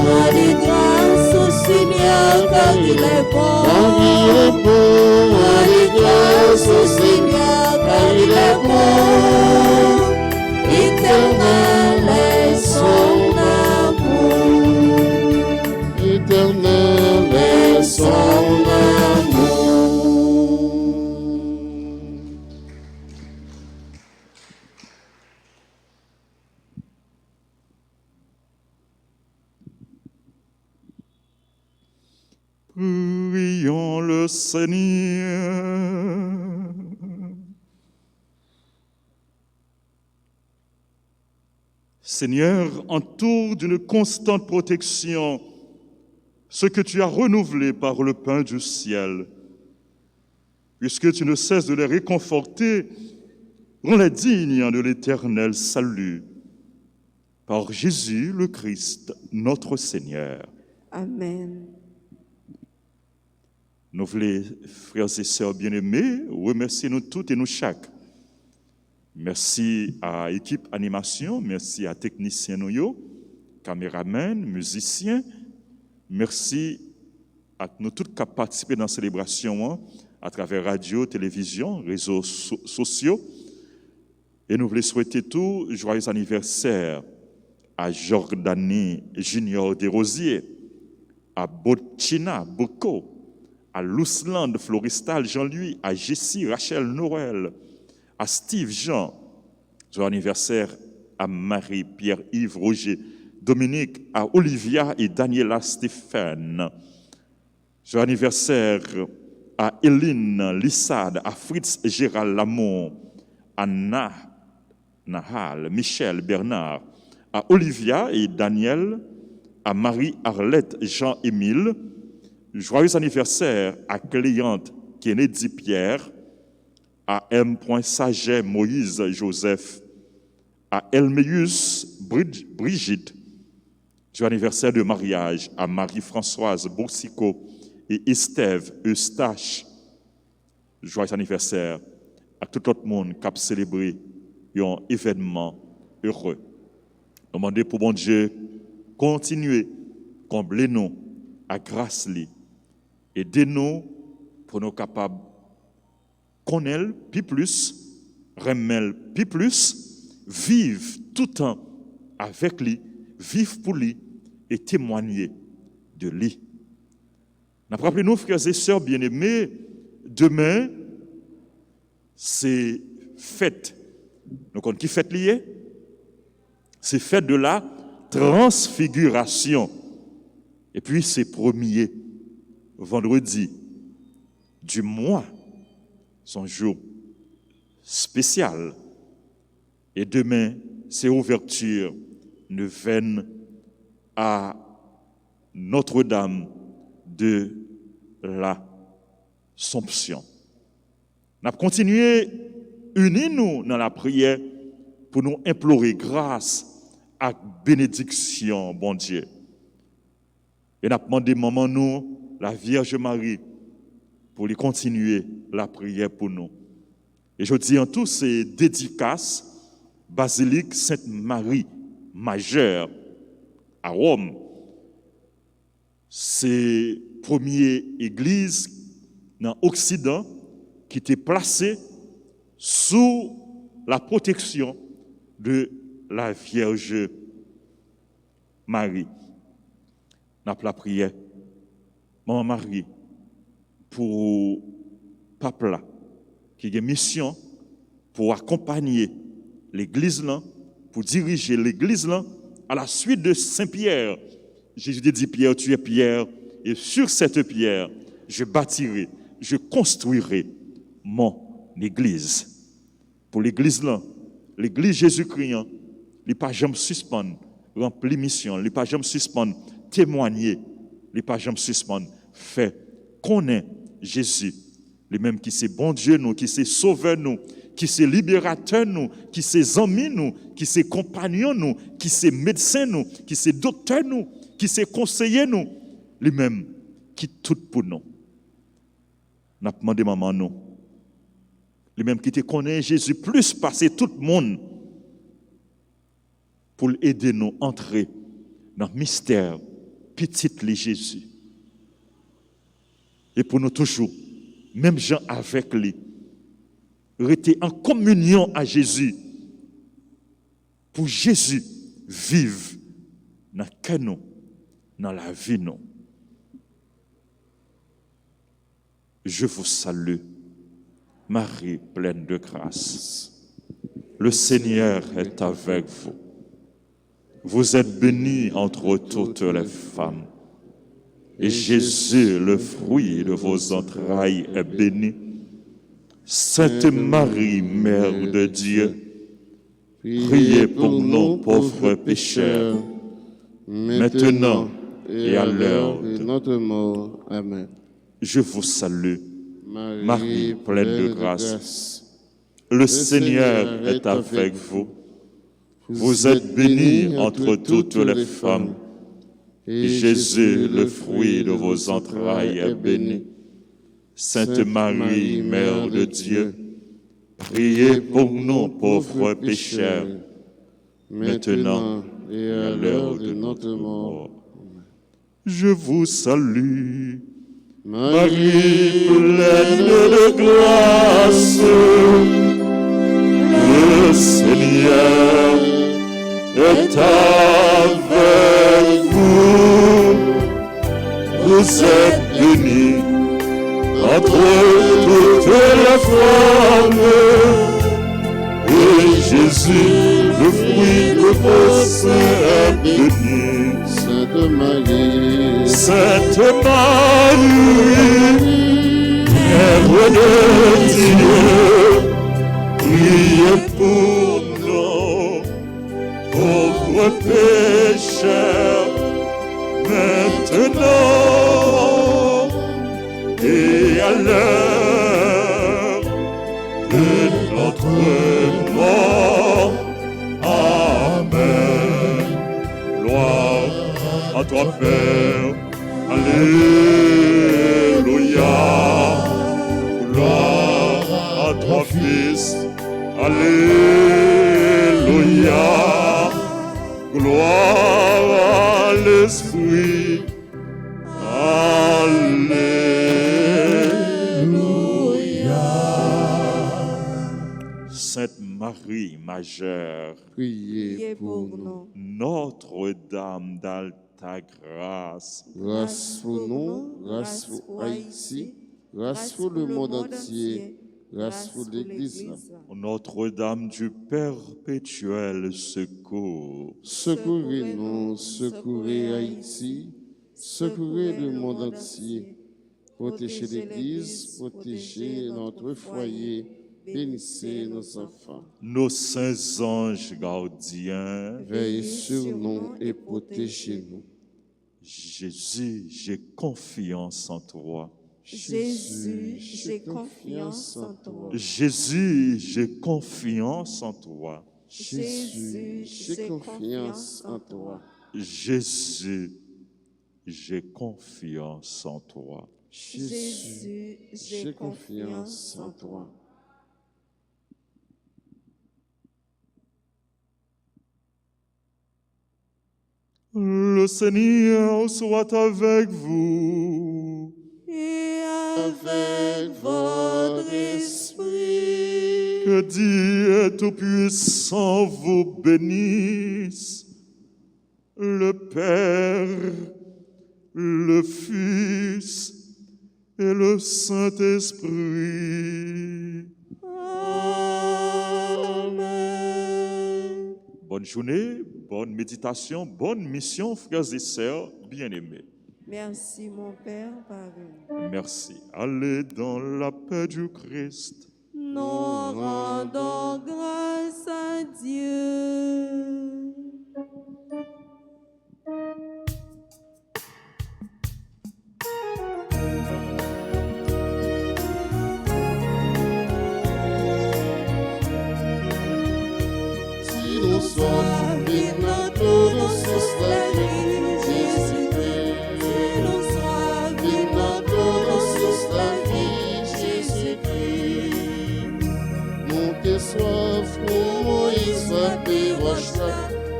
Rendez grâce au Seigneur car il est bon. Il est bon. Rendez grâce au Seigneur car il est bon. Éternel est son amour. Éternel est son amour. Prions le Seigneur. Seigneur, entoure d'une constante protection ce que tu as renouvelé par le pain du ciel. Puisque tu ne cesses de les réconforter, rends-les dignes de l'éternel salut. Par Jésus le Christ, notre Seigneur. Amen. Nous voulons, frères et sœurs bien-aimés, remercier nous toutes et nous chaque. Merci à l'équipe animation, merci à techniciens nous, caméramens, musiciens. Merci à nous tous qui participé dans la célébration à travers radio, télévision, réseaux sociaux. Et nous voulons souhaiter tout joyeux anniversaire à Jordanie Junior Desrosiers, à Botina Boko, à Lousland Floristal Jean-Louis, à Jessie Rachel Noël, à Steve Jean, joyeux anniversaire à Marie-Pierre-Yves Roger Dominique, à Olivia et Daniela Stéphane, joyeux anniversaire à Hélène Lissade, à Fritz Gérald Lamont, à Nahal, Michel Bernard, à Olivia et Daniel, à Marie-Arlette Jean-Émile, joyeux anniversaire à Cléante Kennedy Pierre, à M. Saget Moïse Joseph, à Elméus Brigitte, joyeux anniversaire de mariage à Marie-Françoise Boussico et Estève Eustache, joyeux anniversaire à tout le monde qui a célébré un événement heureux. Demandez pour bon Dieu, continuer, combler nous à grâce li, aidez-nous pour nous capables connaître puis plus, remettre puis plus, vivre tout le temps avec lui, vivre pour lui et témoigner de lui. Rappelez-nous, frères et sœurs bien-aimés, demain, c'est fête. Donc, qui fête liée? C'est fête de la transfiguration. Et puis, c'est premier vendredi du mois, son jour spécial. Et demain, c'est ouverture de veine à Notre-Dame de l'Assomption. Nous avons continué, unis-nous dans la prière pour nous implorer grâce et bénédiction, bon Dieu. Et nous avons demandé, maman, nous, la Vierge Marie, pour lui continuer la prière pour nous. Et je dis en tout, c'est dédicace, Basilique Sainte-Marie majeure à Rome. C'est la première église dans l'Occident qui était placée sous la protection de la Vierge Marie. N'a pas la prière. Maman Marie, pour papa là, qui a une mission pour accompagner l'église là, pour diriger l'église là, à la suite de Saint-Pierre. Jésus dit, Pierre, tu es Pierre, et sur cette pierre, je bâtirai, je construirai mon église. Pour l'église là, l'église Jésus-Christ, il n'est pas jamais suspendre, remplir mission, il n'est pas jamais suspendre, témoigner, il n'est pas jamais suspendre, fait connaître Jésus, le même qui c'est bon Dieu nous, qui c'est sauveur nous, qui c'est libérateur nous, qui c'est ami nous, qui c'est compagnon nous, qui c'est médecin nous, qui c'est docteur nous, qui c'est conseiller nous, lui-même qui tout pour nous. N'a demandé maman nous. Lui-même qui te connaît Jésus plus passer tout le monde pour aider nous à entrer dans le mystère petit les Jésus. Et pour nous toujours, même gens avec lui, rester en communion à Jésus, pour Jésus vivre dans le cœur nous, dans la vie nous. Je vous salue, Marie pleine de grâce. Le Seigneur est avec vous. Vous êtes bénie entre toutes les femmes. Et Jésus, le fruit de vos entrailles, est béni. Sainte Marie, Mère de Dieu, priez pour nous pauvres pécheurs, maintenant et à l'heure de notre mort. Amen. Je vous salue, Marie pleine de grâce. Le Seigneur est avec vous. Vous êtes bénie entre toutes les femmes. Et Jésus, le fruit de vos entrailles, est béni. Sainte Marie, Mère de Dieu, priez pour nous pauvres pécheurs, maintenant et à l'heure de notre mort. Je vous salue, Marie pleine de grâce, le Seigneur est avec vous. Vous êtes bénie entre toutes les femmes, et Jésus, le fruit de vos seins, est béni. Sainte Marie, Mère de Dieu, priez pour nous, pauvres pécheurs, maintenant et à l'heure de notre mort. Amen. Gloire à toi, Père. Alléluia. Gloire à toi, Fils. Alléluia. Gloire à l'Esprit. Alléluia. Sainte Marie majeure, Priez pour nous. Notre-Dame d'Alta Grâce, Grâce pour nous, grâce pour Haïti, grâce pour le monde entier, grâce pour l'Église. Notre-Dame du perpétuel secours, Secourez-nous, secourez Haïti, secourez le monde entier. Protégez l'Église, protégez notre foyer, bénissez nos enfants. nos saints anges gardiens. Veillez sur nous et protégez-nous. Jésus, j'ai confiance en toi. Jésus, j'ai confiance en toi. Jésus, j'ai confiance en toi. Jésus, j'ai confiance en toi. Jésus, j'ai confiance en toi. Jésus, j'ai confiance en toi. Le Seigneur soit avec vous. Et avec votre esprit, Que que Dieu Tout-Puissant vous bénisse, le Père, le Fils et le Saint-Esprit. Amen. Bonne journée, bonne méditation, bonne mission, frères et sœurs bien-aimés. Merci, mon Père, pardonne. Merci. Allez dans la paix du Christ. Nous rendons grâce à Dieu. Si nous sommes maintenant tous la vie, Jésus-Christ. Si nous sommes Maintenant tous la vie, Jésus-Christ. Montez soif pour Moïse, frappez roche-là,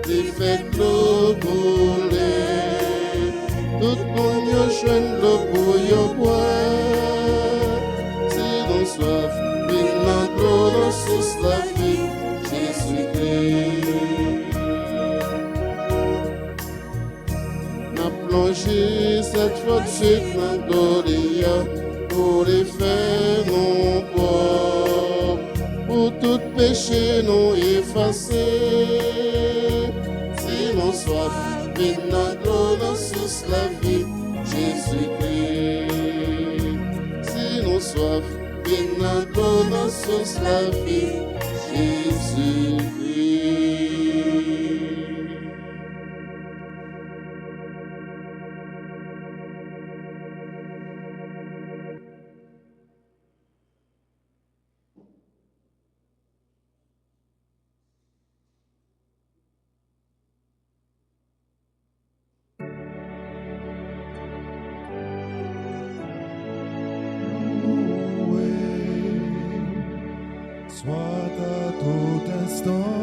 les fêtes l'eau brûlée. Tout le monde y joint l'eau pour y boire. Si nous soif, maintenant tous la vie, Jésus-Christ. N'a plongé cette fois suite dans l'Oléa pour les faire non propres, pour tout péché non effacé. Si mon soif, maintenant dans sous la vie, Jésus-Christ. Si nos soif, maintenant dans sous la vie, Jésus-Christ. Soit à tout instant,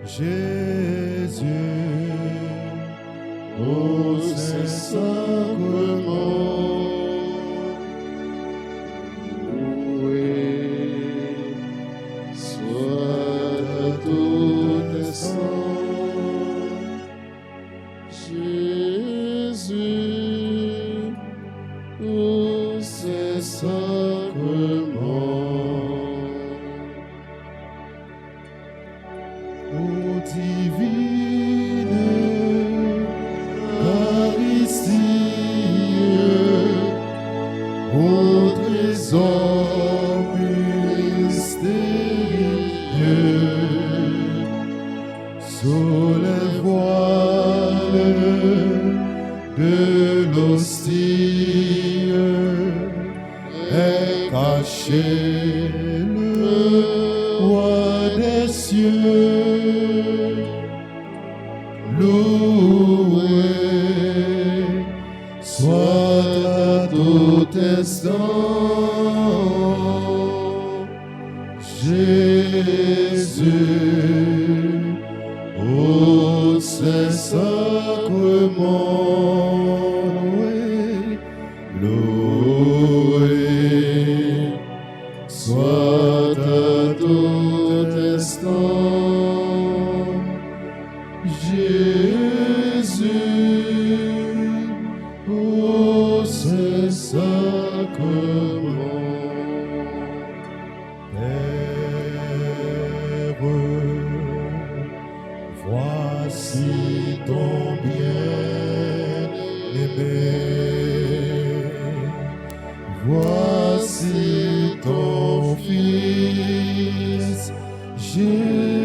Jésus, Ô Saint-Sacrement, loué soit à tout instant, Jésus, ô Saint-Sacrement. ô divine Eucharistie, ô trésor mystérieux, sous les voiles de l'hostie est caché le roi des cieux. Loué soit à tout instant, Jésus, ô Saint-Sacrement, loué soit à tout instant, Jésus, ô Saint-Sacrement. Père, voici ton bien-aimé, voici ton Fils, Jésus.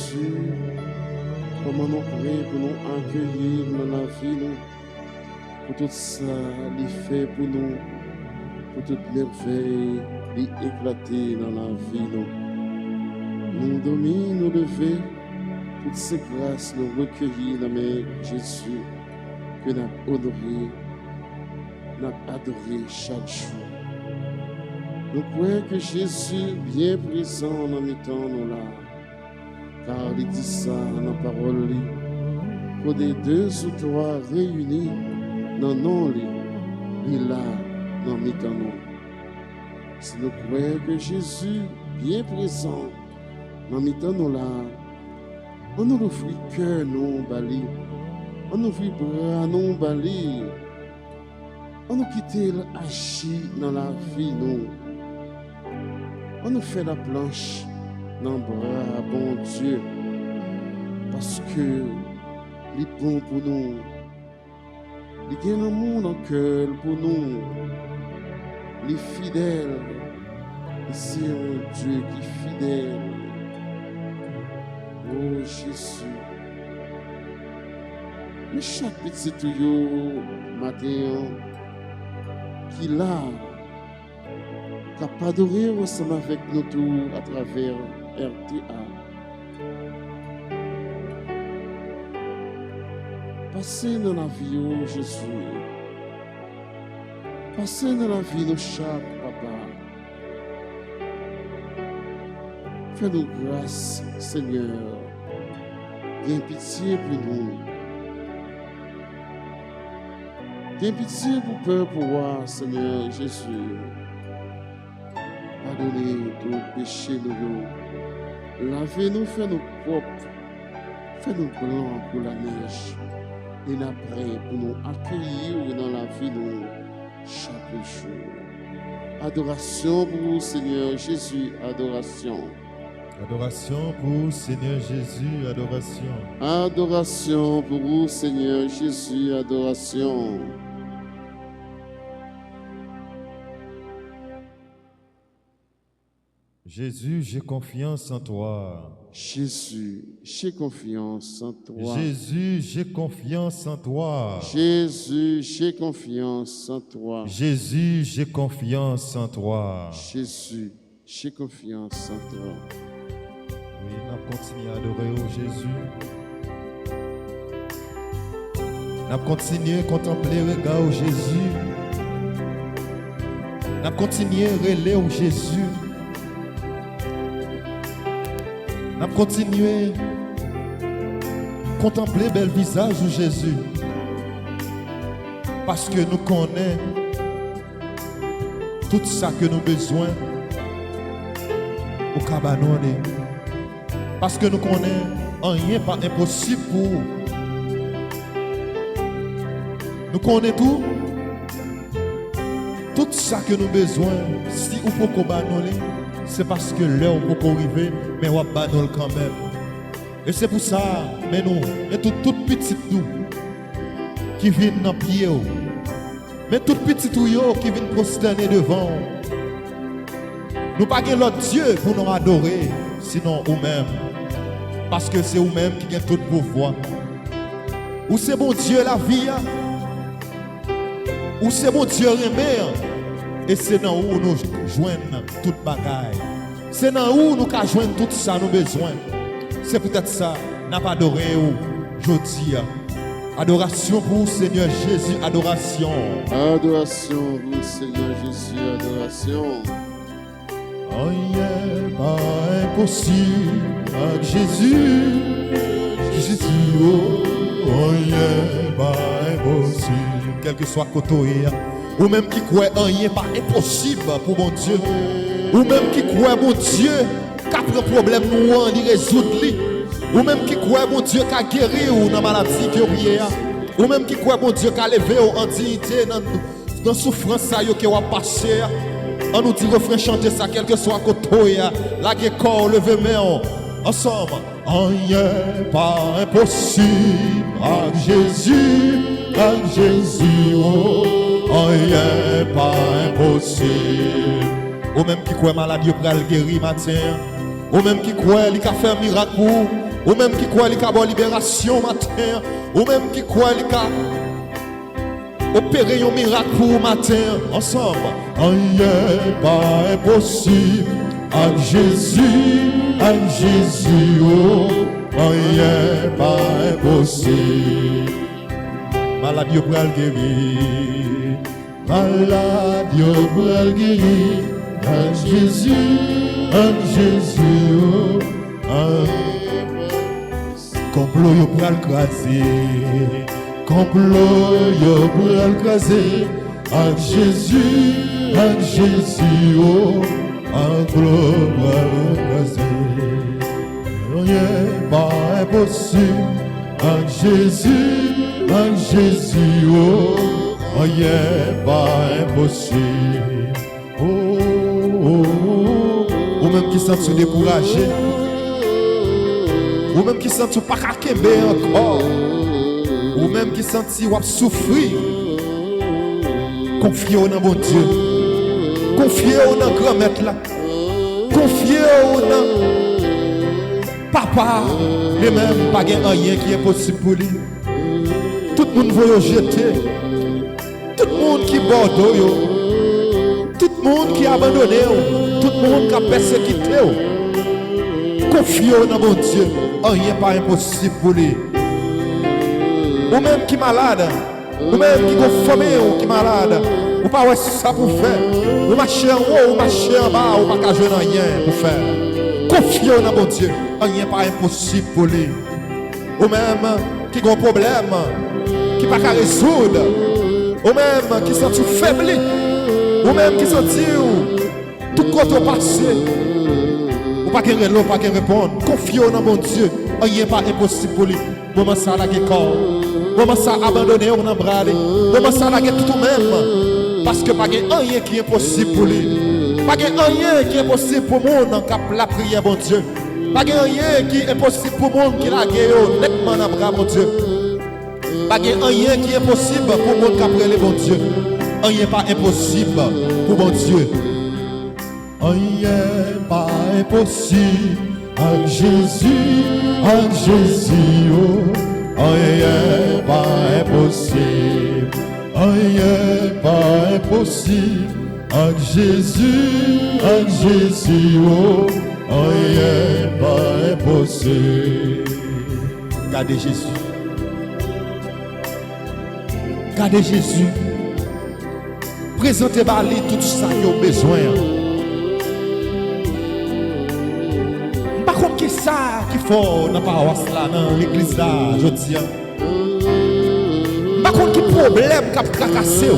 Jésus, comment nous prions pour nous accueillir dans la vie, nous, pour tout ça, il fait pour nous, pour toute merveille, il éclater dans la vie, nous dormir, nous lever, toutes ces grâces, nous recueillir dans mes Jésus, que nous avons honoré, nous avons adoré chaque jour. Nous croyons que Jésus bien présent dans les temps, nous là, car il dit ça dans la parole, pour des deux ou trois réunis, dans nos lits, il est là dans les temps, nous. Si nous croyons que Jésus bien présent dans les temps, nous là, on nous ouvre cœur, nous bali, on nous ouvre bras, nous bali, on nous quitte l'agir dans la vie, nous. On nous fait la planche dans le bras, bon Dieu, parce que il est bon pour nous. Il y a un amour dans le cœur pour nous. Il est fidèle. C'est un Dieu qui est fidèle. Oh Jésus. Mais chaque petit tuyau matin qui l'a capable d'adorer ensemble avec nous tous à travers RTA. Passez dans la vie, oh Jésus. Passez dans la vie de chaque papa. Fais-nous grâce, Seigneur. Viens pitié pour nous. Viens pitié pour peur pour voir, Seigneur Jésus. Pardonnez tous péchés nous. Lavez-nous, fais-nous propres. Fais-nous blancs pour la neige. Et après, pour nous accueillir dans la vie nous chaque jour. Adoration pour vous, Seigneur Jésus. Adoration. Adoration pour Seigneur Jésus, adoration. Adoration pour vous, Seigneur Jésus. Adoration. Jésus, j'ai confiance en toi. Jésus, j'ai confiance en toi. Jésus, j'ai confiance en toi. Jésus, j'ai confiance en toi. Jésus, j'ai confiance en toi. Jésus, j'ai confiance en toi. Oui, nous continuons à adorer au Jésus. Nous continuons à contempler le regard au Jésus. Nous continuons à relayer au Jésus. Nous continuons à contempler le bel visage de Jésus. Parce que nous connaissons tout ça que nous avons besoin au cabanon. Parce que nous connaissons rien pas impossible pour nous. Nous connaissons tout ça que nous avons besoin. Si nous pouvons cabanon, c'est parce que l'heure où on arriver, mais on va banol quand même. Et c'est pour ça, mais nous, mais tout petit nous, qui viennent dans le pied, mais tout petit qui viennent prosterner devant, nous pas l'autre Dieu pour nous adorer, sinon nous-mêmes. Parce que c'est nous-mêmes qui avons tout pouvoir. Ou c'est bon Dieu la vie, ou c'est bon Dieu remet. Et c'est dans où nous joignons toute bagaille. C'est dans où nous joignons tout ça nous besoin. C'est peut-être ça, n'a pas adoré aujourd'hui. Adoration pour le Seigneur Jésus, adoration. Adoration pour le Seigneur Jésus, adoration. Rien pas impossible avec Jésus. Jésus, oh, rien pas impossible. Quel que soit côté. Ou même qui croit rien pas impossible pour mon Dieu. Ou même qui croit mon Dieu qui a pris un problème nous en résoudre. Ou même qui croit mon Dieu qui a guéri ou dans la maladie qui a. Ou même qui croit mon Dieu qui a levé en dignité dans la souffrance qui a passé. On nous dit refrain chanter ça quel que soit côté. La corps levé main ensemble. Rien pas impossible avec Jésus, avec Jésus. Oh. Rien pas impossible. Ou même qui croit maladie pour le guérir matin. Ou même qui croit qu'il a fait un miracle. ou même qui croit qu'il y a une libération matin, ou même qui croit qu'il y a opérer un miracle pour matin, ensemble. Rien pas impossible, avec Jésus, oh, rien pas impossible. Maladie pour le guérir, maladie pour le guérir, avec Jésus, oh, complot yo pour le craser, complot yo pour le craser, avec Jésus, oh, complot pour le craser. Rien pas impossible, avec Jésus, oh, rien pas impossible. Oh, oh, oh, ou même qui sont découragés, ou même qui sont pas kakembe encore, ou même qui sont souffrir. Confiez-vous dans mon Dieu, confiez-vous dans grand maître là, confiez-vous dans papa, les mêmes pas rien qui est possible pour lui. Tout le monde veut jeter, tout le monde qui bordeaux, tout le monde qui abandonné, tout le monde qui a persécuté. Confiez dans mon Dieu, rien pas impossible pour lui. Ou même qui est malade, ou même qui est famille ou qui est malade, ou pas ça pour faire. Ou marcher en haut, ou marcher en bas, ou pas jouer rien pour faire. Confiez dans mon Dieu, rien pas impossible pour lui. Ou même qui a un problème, qui pas résoudre, ou même qui sont faibles, ou même qui sont tout côté passé. Pas qu'un relou, pas qu'un répondre. Confiez dans mon Dieu. Rien pas impossible pour lui. Moment ça la corps. Moment ça abandonné on embrasé. Moment ça la tout même. Parce que pas rien qui est impossible pour lui. Pas rien qui est impossible pour monde qui la prière mon Dieu. Pas rien qui est impossible pour monde qui la guerre nettement dans bras mon Dieu. Pas rien qui est impossible pour monde qui après mon Dieu. Rien pas impossible pour mon Dieu. Rien pas impossible avec Jésus, oh, rien pas impossible, rien pas impossible avec Jésus, oh, rien pas impossible. Gardez Jésus, gardez Jésus, présentez-lui tout ça qu'il a besoin. Qui ça qui faut dans la paroisse là, dans l'église là, je dis. Par contre, qui problème qui a tracassé.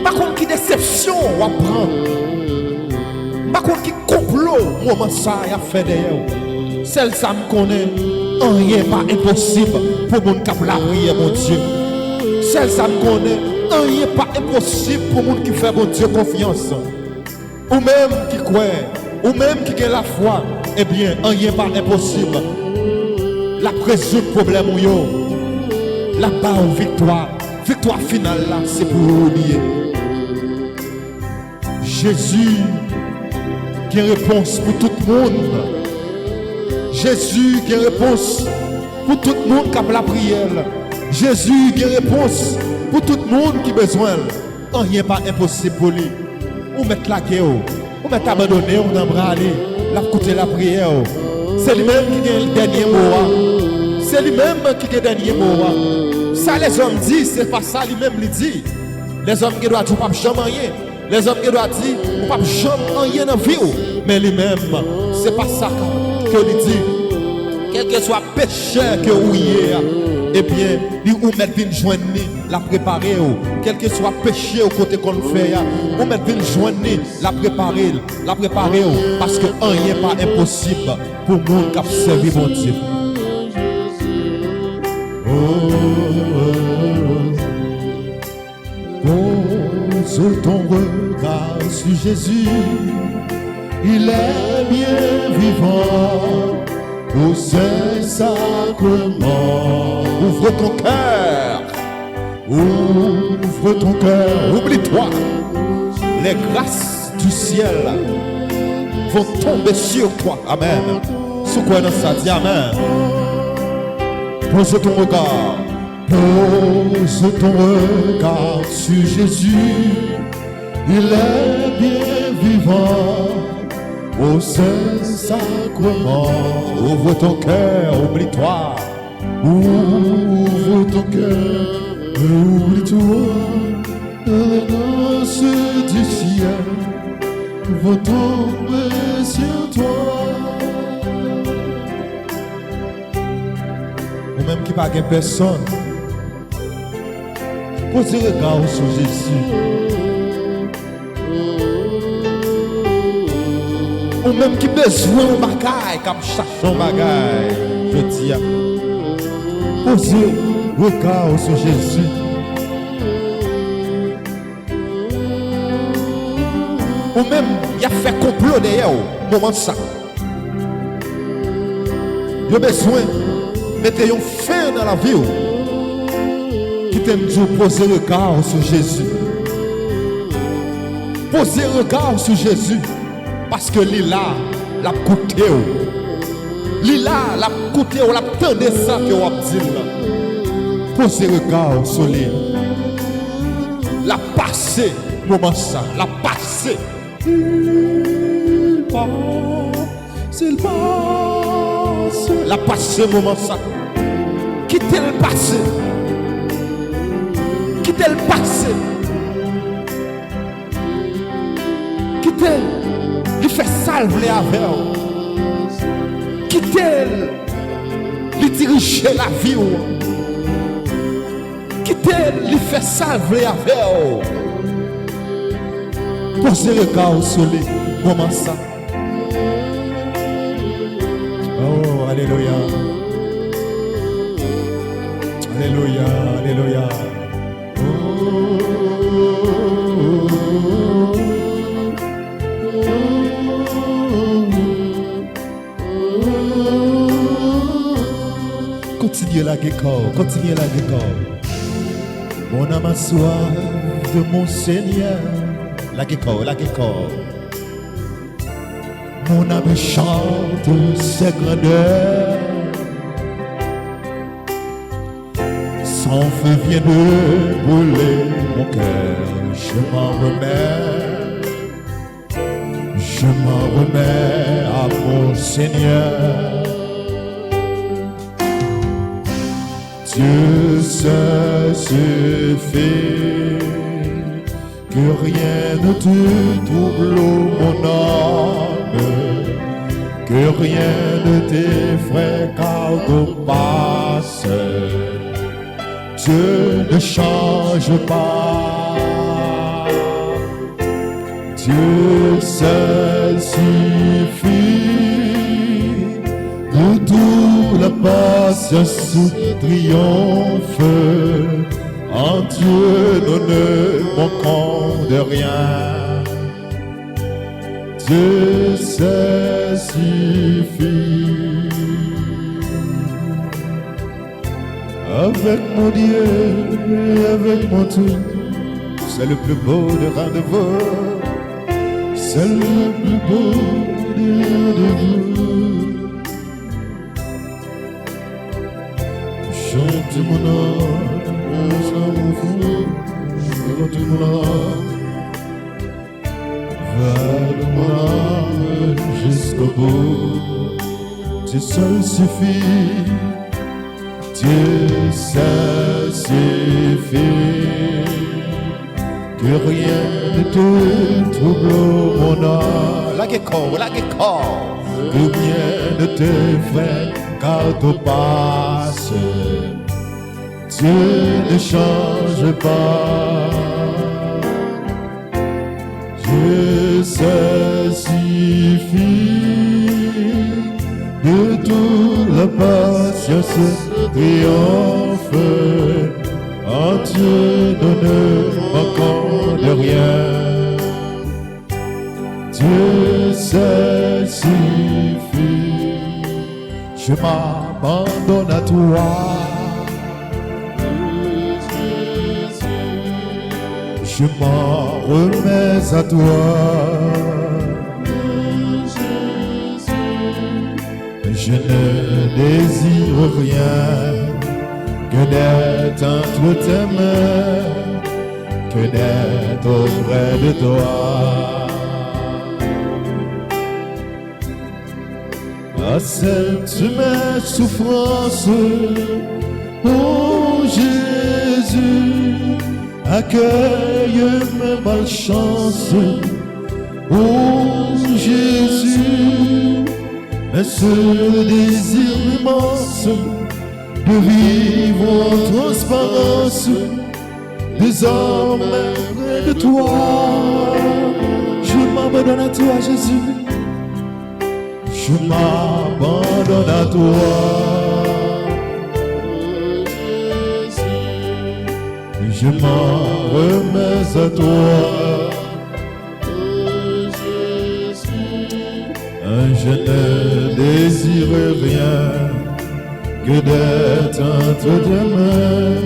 Par contre, qui déception on prend. Par contre, qui complot, moment ça y a fait derrière. Celle ça me connaît, rien pas impossible pour mon qui a la prière, mon Dieu. Celle ça me connaît, rien pas impossible pour mon qui fait mon Dieu confiance. Ou même qui croit. Ou même qui a la foi, eh bien, rien pas impossible. La résoudre problème ou yo. La barre victoire. Victoire finale là, c'est pour oublier. Jésus qui a réponse pour tout le monde. Jésus qui a réponse pour tout le monde qui a la prière. Jésus qui a réponse pour tout le monde qui a besoin. Rien pas impossible pour lui. Ou mettre la guerre. Ou mettre abandonné, on embraser, la écouter la prière. C'est lui-même qui a le dernier mot. C'est lui-même qui a le dernier mot. Ça les hommes disent, c'est pas ça lui-même lui dit. Les hommes qui doivent dire, pas jamais rien. Les hommes qui doivent dire, pas jamais rien dans la vie. Mais lui-même, c'est pas ça que lui dit. Quel que soit péché que vous ayez, eh bien, lui ou mettre une joindre, la préparer. Quel que soit péché au côté qu'on fait, ou mettre une joindre, la préparer. Parce que rien n'est pas impossible pour nous qui servi mon Dieu. Pose ton regard sur Jésus, il est bien vivant. Pour ce sacrement, ouvre ton cœur, oublie-toi, les grâces du ciel vont tomber sur toi, amen. Sous quoi dans ça, dis amen. Pose ton regard. Pose ton regard sur Jésus. Il est bien vivant au Saint-Sacrement. Ouvre ton cœur, oublie-toi. Ouvre ton cœur, oublie-toi. Dans ce du ciel va tomber sur toi. Ou même qui n'a pas personne, posez le regard sur Jésus. Ou même qui besoin de bagaille, comme cherchant bagaille, je dis, posez le regard sur Jésus. Ou même, il a fait complot derrière au moment de ça. Il a besoin de mettre un fin dans la vie. Qui t'aime Dieu, poser le regard sur Jésus. Poser le regard sur Jésus. Parce que l'Ila l'a coûté. L'Ila l'a coûté, on l'a tendu ça que on a dit. Poser le regard sur lui. La passé, moment ça, la passé. Il passe, la passé moment ça. Quittez le passé. Quittez le passé. Quittez. Il fait salver avec. Quittez. Il dirige la vie. Quittez. Il fait salver avec. Posez le regard au soleil. Comment ça? Oh, alléluia. Alléluia, alléluia. Oh. Continuez la guécor, continuez la guécor. Mon âme a soif de mon Seigneur. La guécor, la guécor. Mon âme chante ses grandeurs. Son feu vient de brûler mon cœur. Je m'en remets. Je m'en remets à mon Seigneur. Dieu seul suffit. Que rien ne te trouble, mon âme, que rien ne t'effraie car tu passes. Dieu ne change pas. Dieu seul suffit. De toute la patience triomphe. En Dieu, nous ne manquons de rien. Dieu seul suffit. Avec mon Dieu et avec mon tout, c'est le plus beau des rendez-vous. C'est le plus beau des rendez-vous. Chante mon nom. Chante mon âme, vers mon âme jusqu'au bout. Dieu seul suffit, Dieu seul suffit. Que rien ne te trouble, mon âme. La guécor, la guécor. Que rien ne t'effraie car tu passes. Dieu ne change pas. Dieu seul suffit. De toute la patience triomphe. En Dieu nous ne manquons de rien. Dieu seul suffit. Je m'abandonne à toi. Je m'en remets à toi. Je ne désire rien que d'être entre tes mains, que d'être auprès de toi. Accepte mes souffrances, oh Jésus, accueille mes malchances, oh Jésus, mais ce désir immense de vivre en transparence, désormais près de toi, je m'abandonne à toi Jésus, je m'abandonne à toi, je m'en remets à toi. Je ne désire rien que d'être entre tes mains,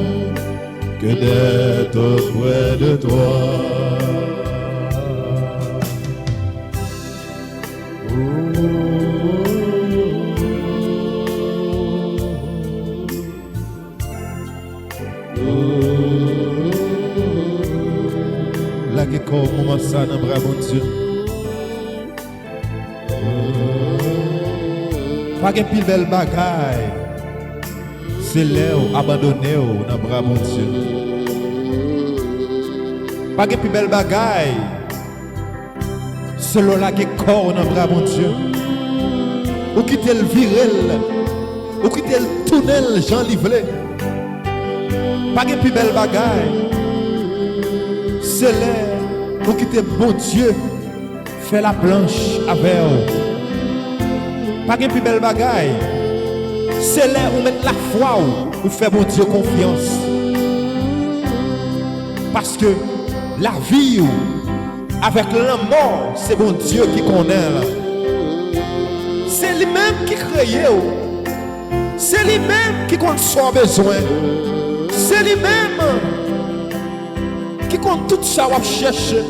que d'être auprès de toi. La que comme ça dans bras mon Dieu. Pas de pile belle bagaille, c'est là où abandonné dans bras mon Dieu. Pas de pile belle bagaille, c'est là qui corps dans bras mon Dieu. Ou quitter le viril, ou quitter le tunnel Jean Livlet. Pas de pile belle bagaille, c'est là où quitter bon Dieu, fait la planche avec vous. Pas de plus belle bagaille. C'est là où mettre la foi où faire mon Dieu confiance. Parce que la vie avec la mort, c'est mon Dieu qui connaît. C'est lui-même qui crée. C'est lui-même qui compte son besoin. C'est lui-même qui compte tout ça à chercher.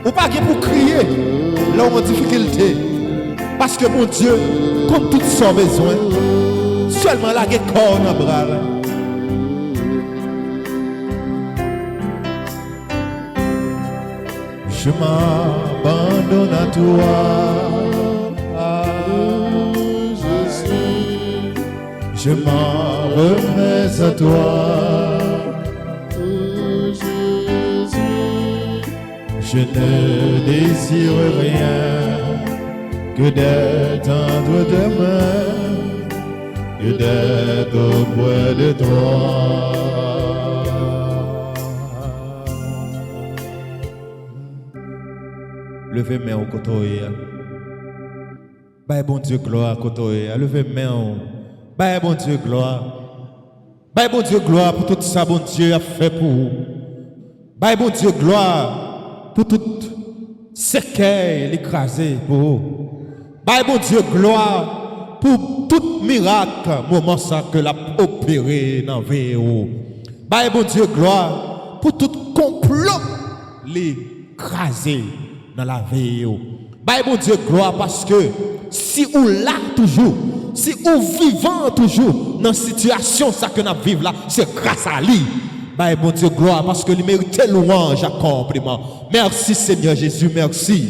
Ou pas pour crier là où en difficulté. Parce que mon Dieu compte tout son besoin. Seulement la guerre corps dans le bras. Je m'abandonne à toi, Jésus. Je m'en remets à toi, Jésus. Je ne désire rien que d'être entre tes mains, que d'être auprès de toi. Levez main au côté. Bye bon Dieu gloire côté. Levez main. Bye bon Dieu gloire. Bye bon Dieu gloire pour tout ça bon Dieu a fait pour vous. Bye bon Dieu gloire pour tout séquelles l'écraser pour vous. Bye bon Dieu gloire pour tout miracle moment ça que l'a opéré dans vie. Bye bon Dieu gloire pour tout complot l'écraser dans la vie. Bye bon Dieu gloire parce que si ou là toujours, si ou vivant toujours dans situation ça que nous vivons là, c'est grâce à lui. Bye bon Dieu gloire parce que il mérite louange à compliment. Merci Seigneur Jésus, merci.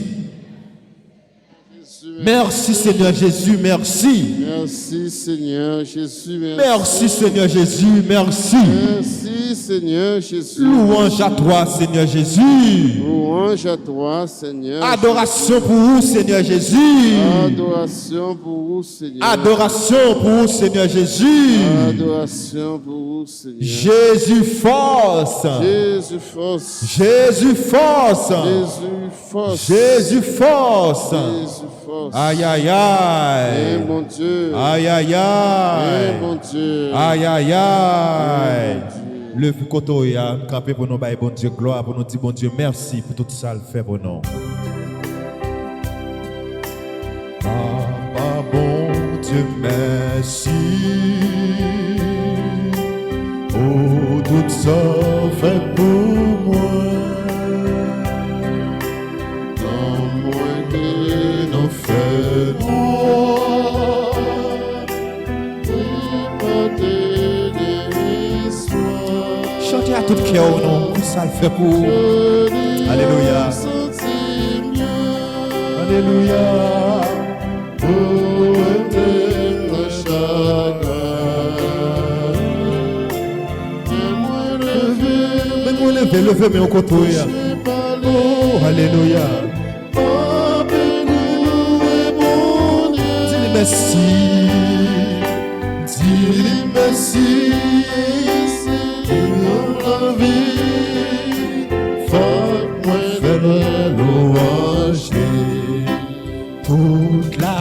Merci Seigneur Jésus, merci. Merci Seigneur Jésus, merci. Merci Seigneur Jésus, merci. Merci Seigneur Jésus. Louange à toi Seigneur Jésus. Louange à toi Seigneur. Adoration pour vous Seigneur Jésus. Adoration pour vous Seigneur. Adoration pour vous Seigneur Jésus. Adoration pour vous Seigneur. Jésus force. Jésus force. Jésus force. Jésus force. Jésus force. Jésus force. Aïe aïe aïe. Eh mon Dieu. Aïe aïe aïe. Eh mon Dieu. Aïe aïe aïe. Le koto ya campé pour nous bailler bon Dieu gloire pour nous dire bon Dieu merci pour tout ça le fait pour nous. Papa bon Dieu merci. Oh tout ça fait pour moi. Dans moins que nos faits. tout cœur, non, pour ça le fait pour. Alléluia. Alléluia. Oh, éternel chagrin. Mais levez, mais on côtoie. Oh, alléluia. Dis-lui merci. Dis-lui merci. Pour la vie. Fais-moi faire louange. Toute la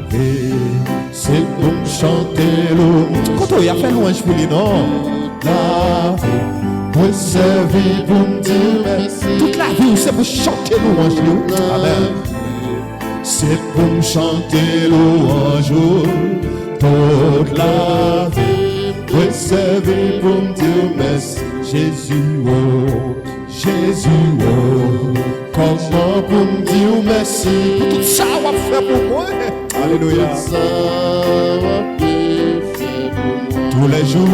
vie. C'est pour chanter louange. Côtoie, fait louange pour lui, non? La vie. Moi servi pour me dire merci. Toute la vie, c'est pour chanter louange. Amen. C'est pour me chanter louange. Toute la vie. Moi servi pour me dire merci. Jésus, oh, Jésus, oh. Comment pour me dire merci? Pour tout ça, on va faire pour moi. Alléluia. Tous les jours.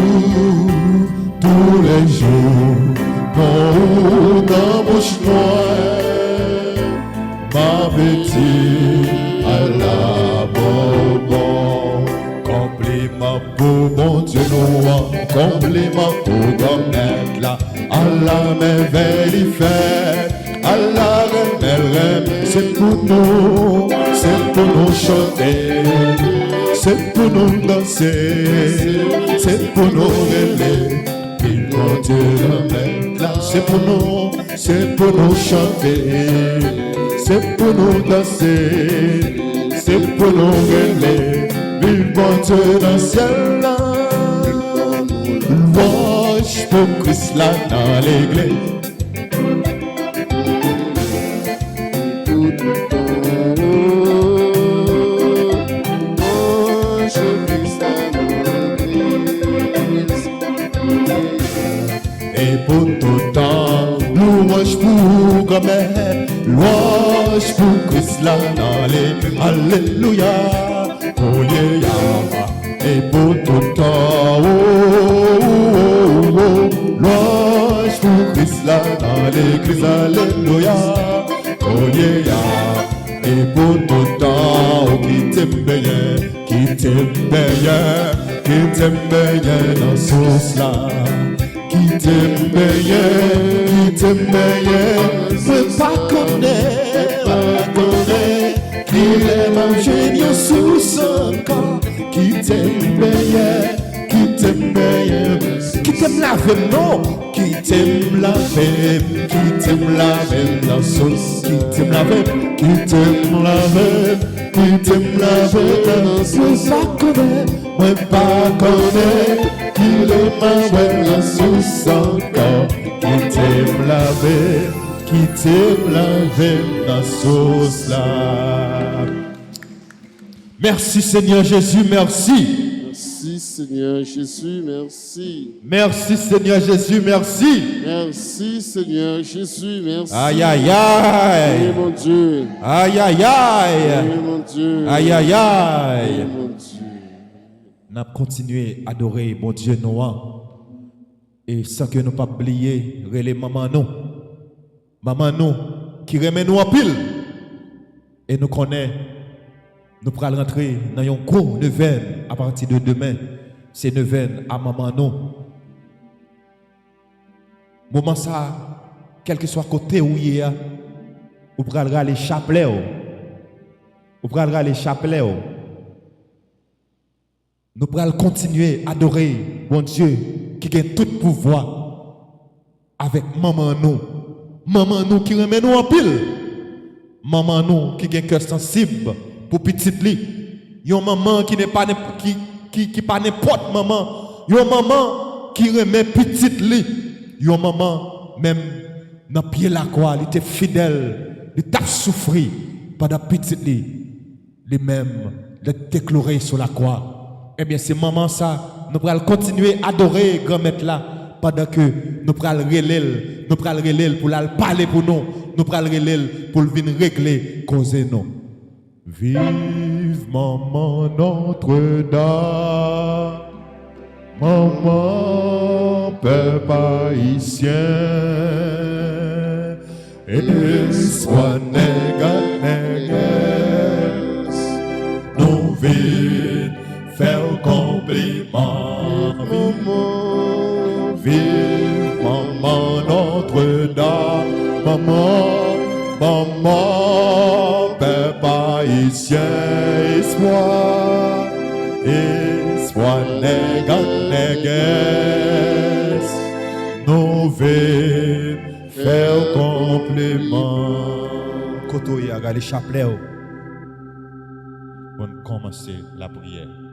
Tous les jours, bon dans bouche noire, ma petite à la bonbon. Compliment pour mon Dieu noir, compliment pour Gornette là, à la merveille fête, à la reine, c'est pour nous chanter, c'est pour nous danser, c'est pour nous rêver. Mon Dieu, là, c'est pour nous chanter, c'est pour nous danser, c'est pour nous rêver. Vive mon Dieu dans le ciel là, louange pour Christ là dans l'église. Pour tout temps, louange pour grand-mère, louange pour Christ là dans les alléluia, oh yeah, et pour tout temps, oh, oh, oh, louange pour Christ là dans l'église, alléluia, oh yeah, et pour tout temps, oh, qui t'aime bien dans ce sauce là. Qui t'aime bien, peut pas connaître, qu'il est mangé sous son corps. Qui t'aime bien, qui t'aime laver, non, qui t'aime laver dans sauce, qui t'aime laver dans sauce, moi pas connaître. Il est ma sous son corps, qui t'aime laver dans sauce là. Merci Seigneur Jésus, merci. Merci Seigneur Jésus, merci. Merci Seigneur Jésus, merci. Merci Seigneur Jésus, merci. Aïe aïe aïe. Oui mon Dieu. Aïe aïe aïe. Oui mon Dieu. Aïe aïe aïe. Oui mon Dieu. Nous avons continué à adorer mon Dieu Noah. Et sans que nous pas oublier, relais maman nous qui remet nous en pile. Et nous connaissons, nous pourrons rentrer dans un gros neuvaine à partir de demain. C'est neuvaine à maman nous. Moment ça, quel que soit côté où il y a, vous pourrez aller chapelet. Vous pourrez aller chapelet. Nous pourrons continuer à adorer mon Dieu qui a tout pouvoir avec maman nous qui remet nous en pile, maman nous qui a un cœur sensible pour petite li, yon maman qui n'est pas qui pas n'importe maman, yon maman qui remet petite li, yon maman même dans pied la croix, il était fidèle, il t'a souffri pendant petite li, les mêmes le déclaré sur la croix. Eh bien, c'est maman ça. Nous pourrons continuer à adorer grand-mère là pendant que nous pourrons relayer pour la parler pour nous. Nous pourrons relayer pour venir régler, causer nous. Vive maman Notre-Dame, maman peuple haïtien, et soit négatif, nous vîmes faire compliment. Vive maman Notre-Dame, maman, peuple haïtien, espoir, négatif, nous vîmes faire compliment. Koto y a les chapelets. On commence la prière.